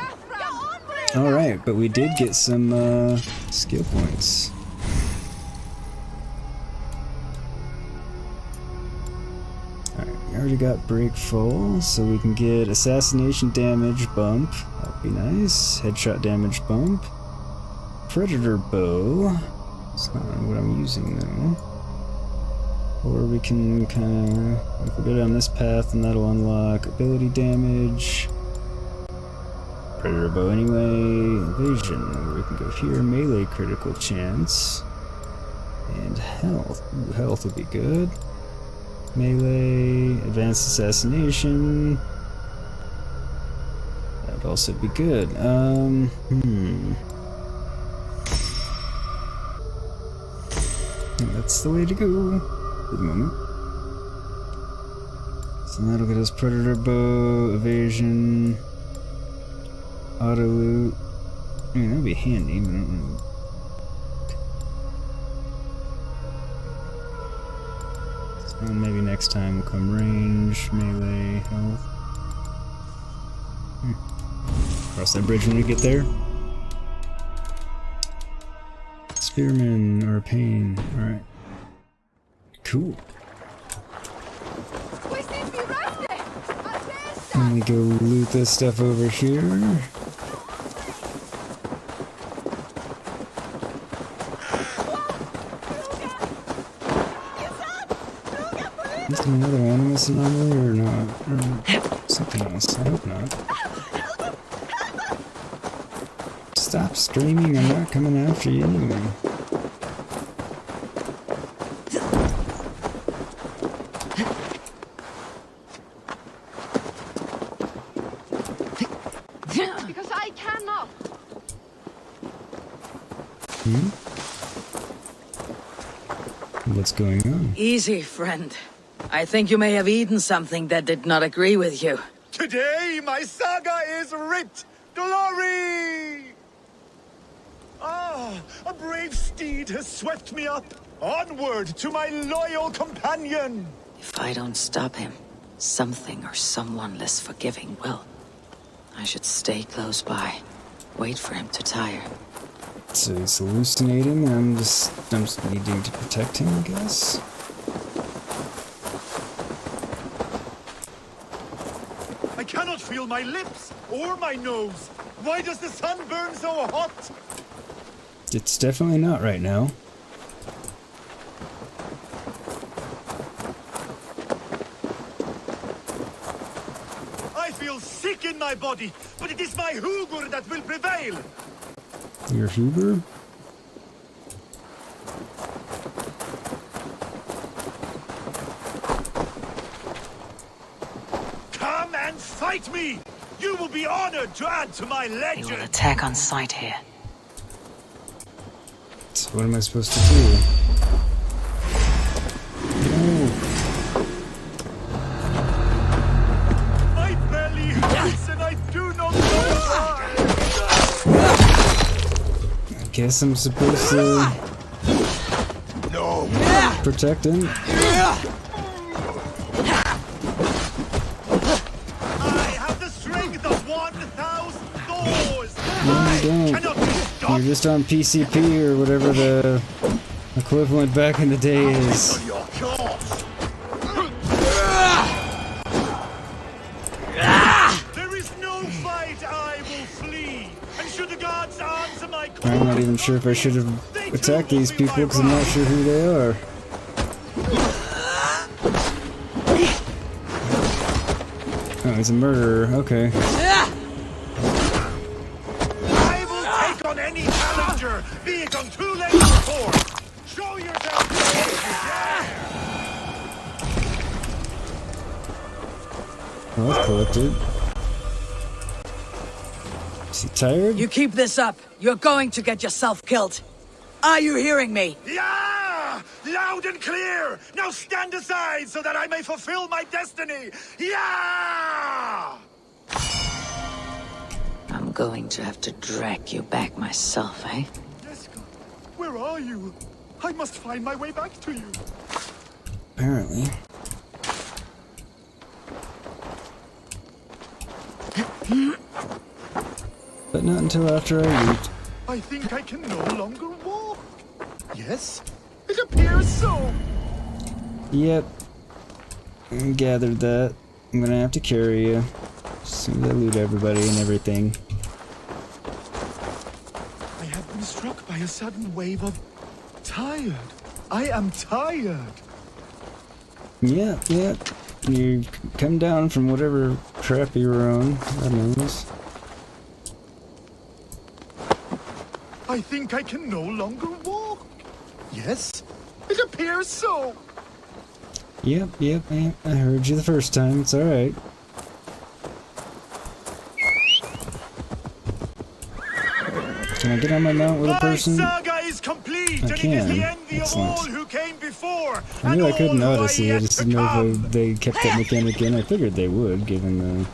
Alright, but we did get some skill points. Alright, we already got break full, so we can get assassination damage bump. That would be nice. Headshot damage bump. Predator bow. It's not what I'm using though. Or we can kinda, if we go down this path, and that'll unlock ability damage. Predator bow anyway, evasion, or we can go here, melee critical chance, and health. Ooh, health would be good. Melee, advanced assassination. That'd also be good. I think that's the way to go. For the moment. So that'll get us predator bow, evasion, auto loot. I mean, that'd be handy, but I don't know. So maybe next time will come range, melee, health. Cross that bridge when we get there. Spearman or pain. Alright. Cool. And we go loot this stuff over here. Is there another Animus Anomaly or not? Or something else? I hope not. Stop screaming, I'm not coming after you anyway. Because I cannot. What's going on? Easy, friend. I think you may have eaten something that did not agree with you. Today, my saga is writ. Glory! Ah, a brave steed has swept me up. Onward to my loyal companion. If I don't stop him, something or someone less forgiving will. I should stay close by. Wait for him to tire. So he's hallucinating, I'm just needing to protect him, I guess. I cannot feel my lips or my nose. Why does the sun burn so hot? It's definitely not right now. I feel sick in my body, but it is my Hugur that will prevail. Your Huber? Come and fight me! You will be honored to add to my legend! They will attack on sight here. So what am I supposed to do? No. My belly hurts and I do not know why! I guess I'm supposed to... No! Protect him? I have the strength of 1,000 Thors! No, you don't. You're just on PCP or whatever the equivalent back in the day is. There is no fight, I will flee. And should the gods answer my call, I'm not even sure if I should have attacked these people because I'm not sure who they are. Oh, he's a murderer. Okay. Be it on 2 legs or 4! Show yourself! Well, that's collected. Is he tired? You keep this up, you're going to get yourself killed. Are you hearing me? Yeah! Loud and clear! Now stand aside so that I may fulfill my destiny! Yeah! I'm going to have to drag you back myself, eh? Jessica, where are you? I must find my way back to you. Apparently. But not until after I eat. I think I can no longer walk. Yes, it appears so. Yep. I gathered that. I'm gonna have to carry you. As soon as I loot everybody and everything. I have been struck by a sudden wave of tired. I am tired. Yeah. You come down from whatever crap you were on. God knows. I think I can no longer walk. Yes, it appears so. Yep. I heard you the first time. It's alright. Can I get on my mount with a person? My saga is complete, I and can. it is the envy Excellent. of all who came before. I knew I could in all who are Odyssey, I yet just to didn't know come. if they kept that mechanic in. I figured they would, given the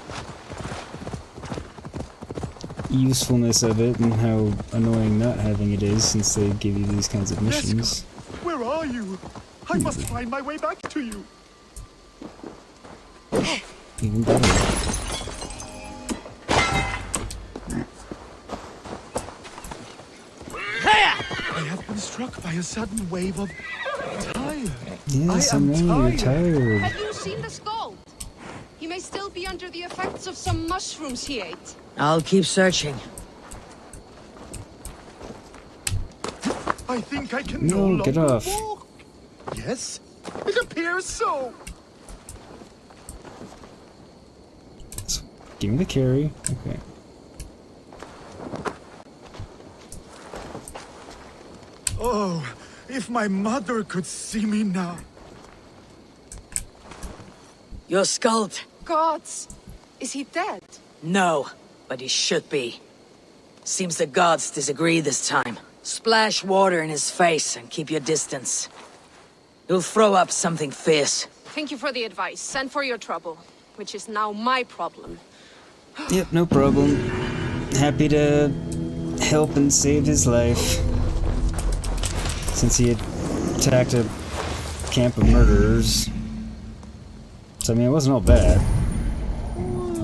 usefulness of it and how annoying not having it is since they give you these kinds of missions. Jessica, where are you? I must find my way back to you. Even better. I have been struck by a sudden wave of tired. Yes, I am know, you're tired. Have you seen the skull? He may still be under the effects of some mushrooms he ate. I'll keep searching. I think I can no No, get longer off. walk. Yes, it appears so. Give me the carry. Okay. Oh, if my mother could see me now. You're Skuld. Gods! Is he dead? No, but he should be. Seems the gods disagree this time. Splash water in his face and keep your distance. He'll throw up something fierce. Thank you for the advice and for your trouble, which is now my problem. Yep, no problem. Happy to help and save his life. Since he had attacked a camp of murderers. So I mean, it wasn't all bad.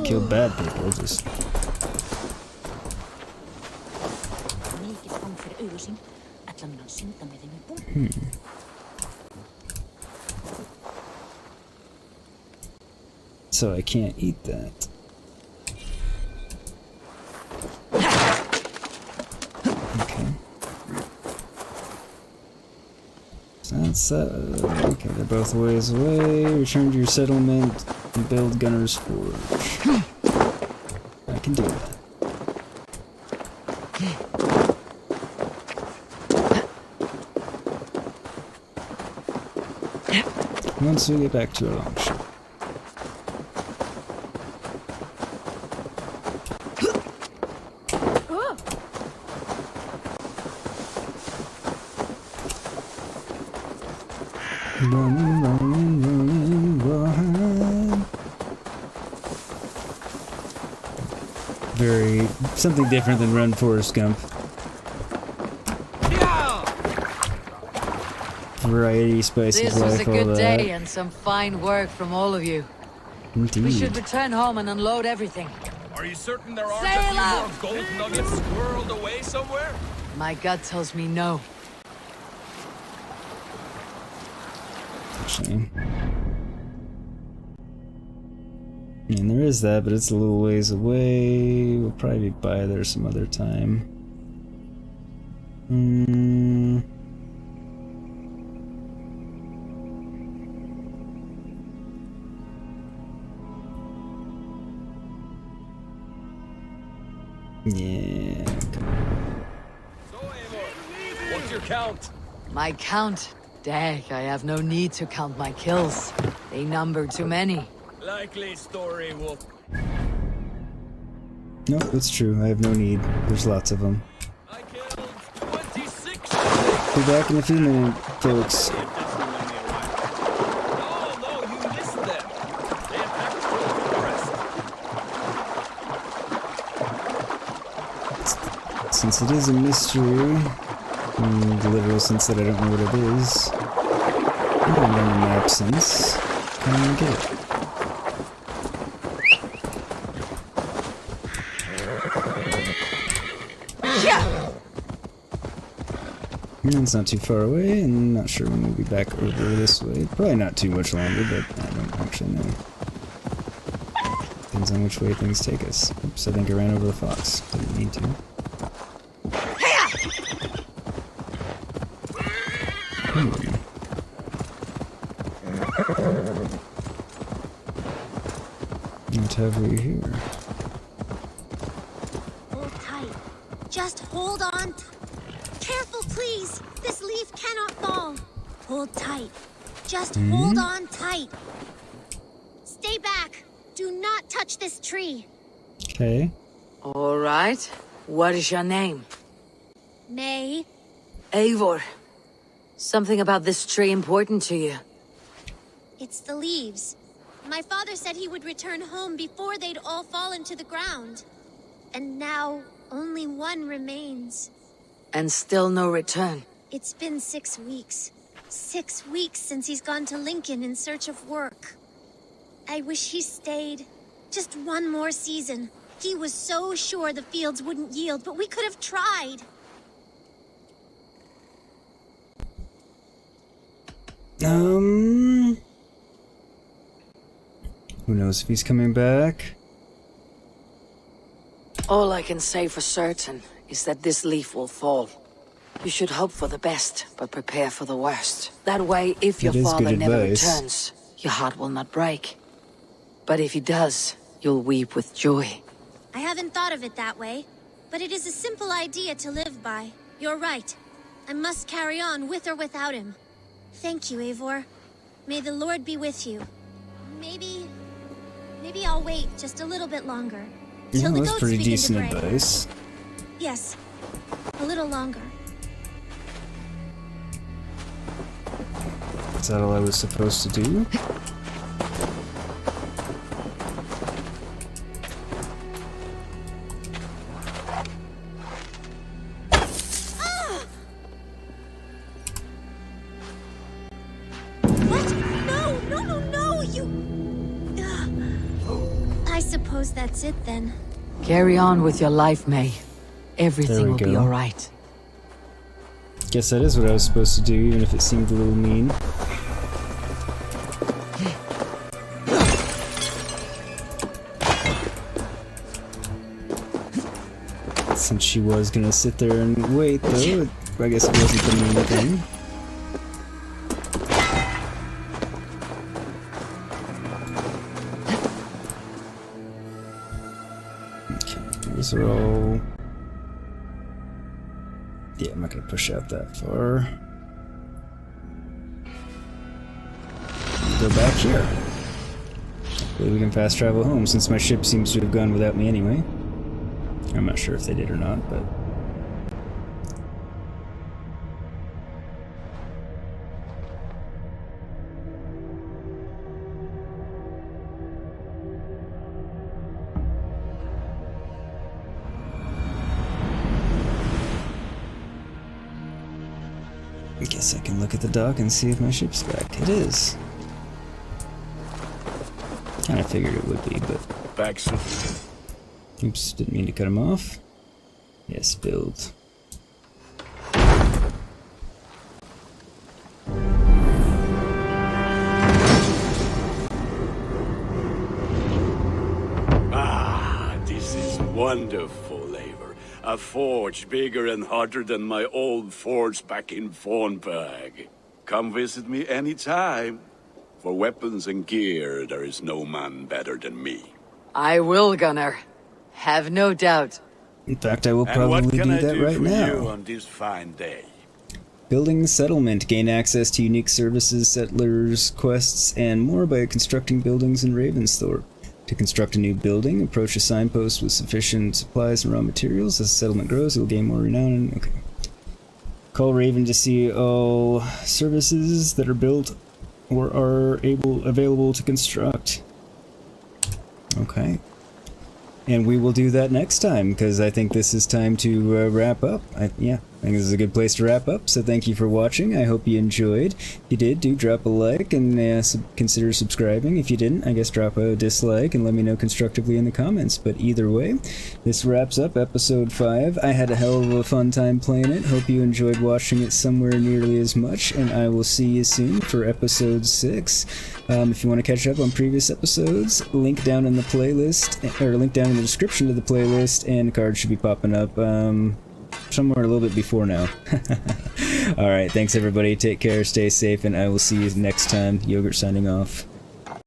Killed bad people, just... So I can't eat that. Okay. So that's, okay, they're both ways away. Return to your settlement and build Gunner's Forge. I can do that. Once we get back to our longship. Run. Very something different than Run, Forrest Gump. Variety, spice This of was life, a all good that. day and some fine work from all of you. Indeed. We should return home and unload everything. Are you certain there aren't Sail a few out! more gold nuggets squirreled away somewhere? My gut tells me no. Shame. I mean, there is that, but it's a little ways away. We'll probably be by there some other time. Yeah. So, Eivor, your count? My count? Dag, I have no need to count my kills. They number too many. Likely story, Wolf. No, it's true. I have no need. There's lots of them. I killed 26. Be back in a few minutes, folks. No, you missed them. They attacked the forest. Since it is a mystery, in the literal sense that I don't know what it is, I haven't done a map since. Can't even get it. It's not too far away, and not sure when we'll be back over this way. Probably not too much longer, but I don't actually know. Depends on which way things take us. Oops, I think I ran over the fox. Didn't mean to. What have we here? Hold tight. Just hold on. Careful, please. This leaf cannot fall. Hold tight. Just hold on tight. Stay back. Do not touch this tree. Okay. All right. What is your name? May. Eivor. Something about this tree important to you? It's the leaves. My father said he would return home before they'd all fallen to the ground. And now, only one remains. And still no return. It's been 6 weeks. 6 weeks since he's gone to Lincoln in search of work. I wish he stayed. Just one more season. He was so sure the fields wouldn't yield, but we could have tried. Who knows if he's coming back? All I can say for certain is that this leaf will fall. You should hope for the best, but prepare for the worst. That way, if your father never returns, your heart will not break. But if he does, you'll weep with joy. I haven't thought of it that way, but it is a simple idea to live by. You're right. I must carry on with or without him. Thank you, Eivor. May the Lord be with you. Maybe I'll wait just a little bit longer. Yeah, that's pretty decent advice. Yes, a little longer. Is that all I was supposed to do? That's it then. Carry on with your life, May. Everything will be alright. Guess that is what I was supposed to do, even if it seemed a little mean. Since she was gonna sit there and wait, though, I guess it wasn't the mean thing. These are all... Yeah, I'm not gonna push out that far. Go back here. Hopefully we can fast travel home, since my ship seems to have gone without me anyway. I'm not sure if they did or not, but... I guess I can look at the dock and see if my ship's back. It is. Kinda figured it would be, but... Back soon. Oops, didn't mean to cut him off. Yes, build. Ah, this is wonderful, Eivor. A forge bigger and hotter than my old forge back in Fornburg. Come visit me anytime. For weapons and gear, there is no man better than me. I will, Gunnar. Have no doubt. In fact, I will probably do that right now. And what can I do for you on this fine day? Building settlement. Gain access to unique services, settlers, quests, and more by constructing buildings in Ravensthorpe. To construct a new building, approach a signpost with sufficient supplies and raw materials. As the settlement grows, it will gain more renown. Okay. Call Raven to see all services that are built or are available to construct. Okay. And we will do that next time, because I think this is time to wrap up. Yeah, I think this is a good place to wrap up, so thank you for watching. I hope you enjoyed. If you did, do drop a like and consider subscribing. If you didn't, I guess drop a dislike and let me know constructively in the comments. But either way, this wraps up episode 5. I had a hell of a fun time playing it. Hope you enjoyed watching it somewhere nearly as much, and I will see you soon for episode 6. If you want to catch up on previous episodes, link down in the playlist, or link down in the description of the playlist, and cards should be popping up somewhere a little bit before now. Alright, thanks everybody, take care, stay safe, and I will see you next time. Yogurt signing off.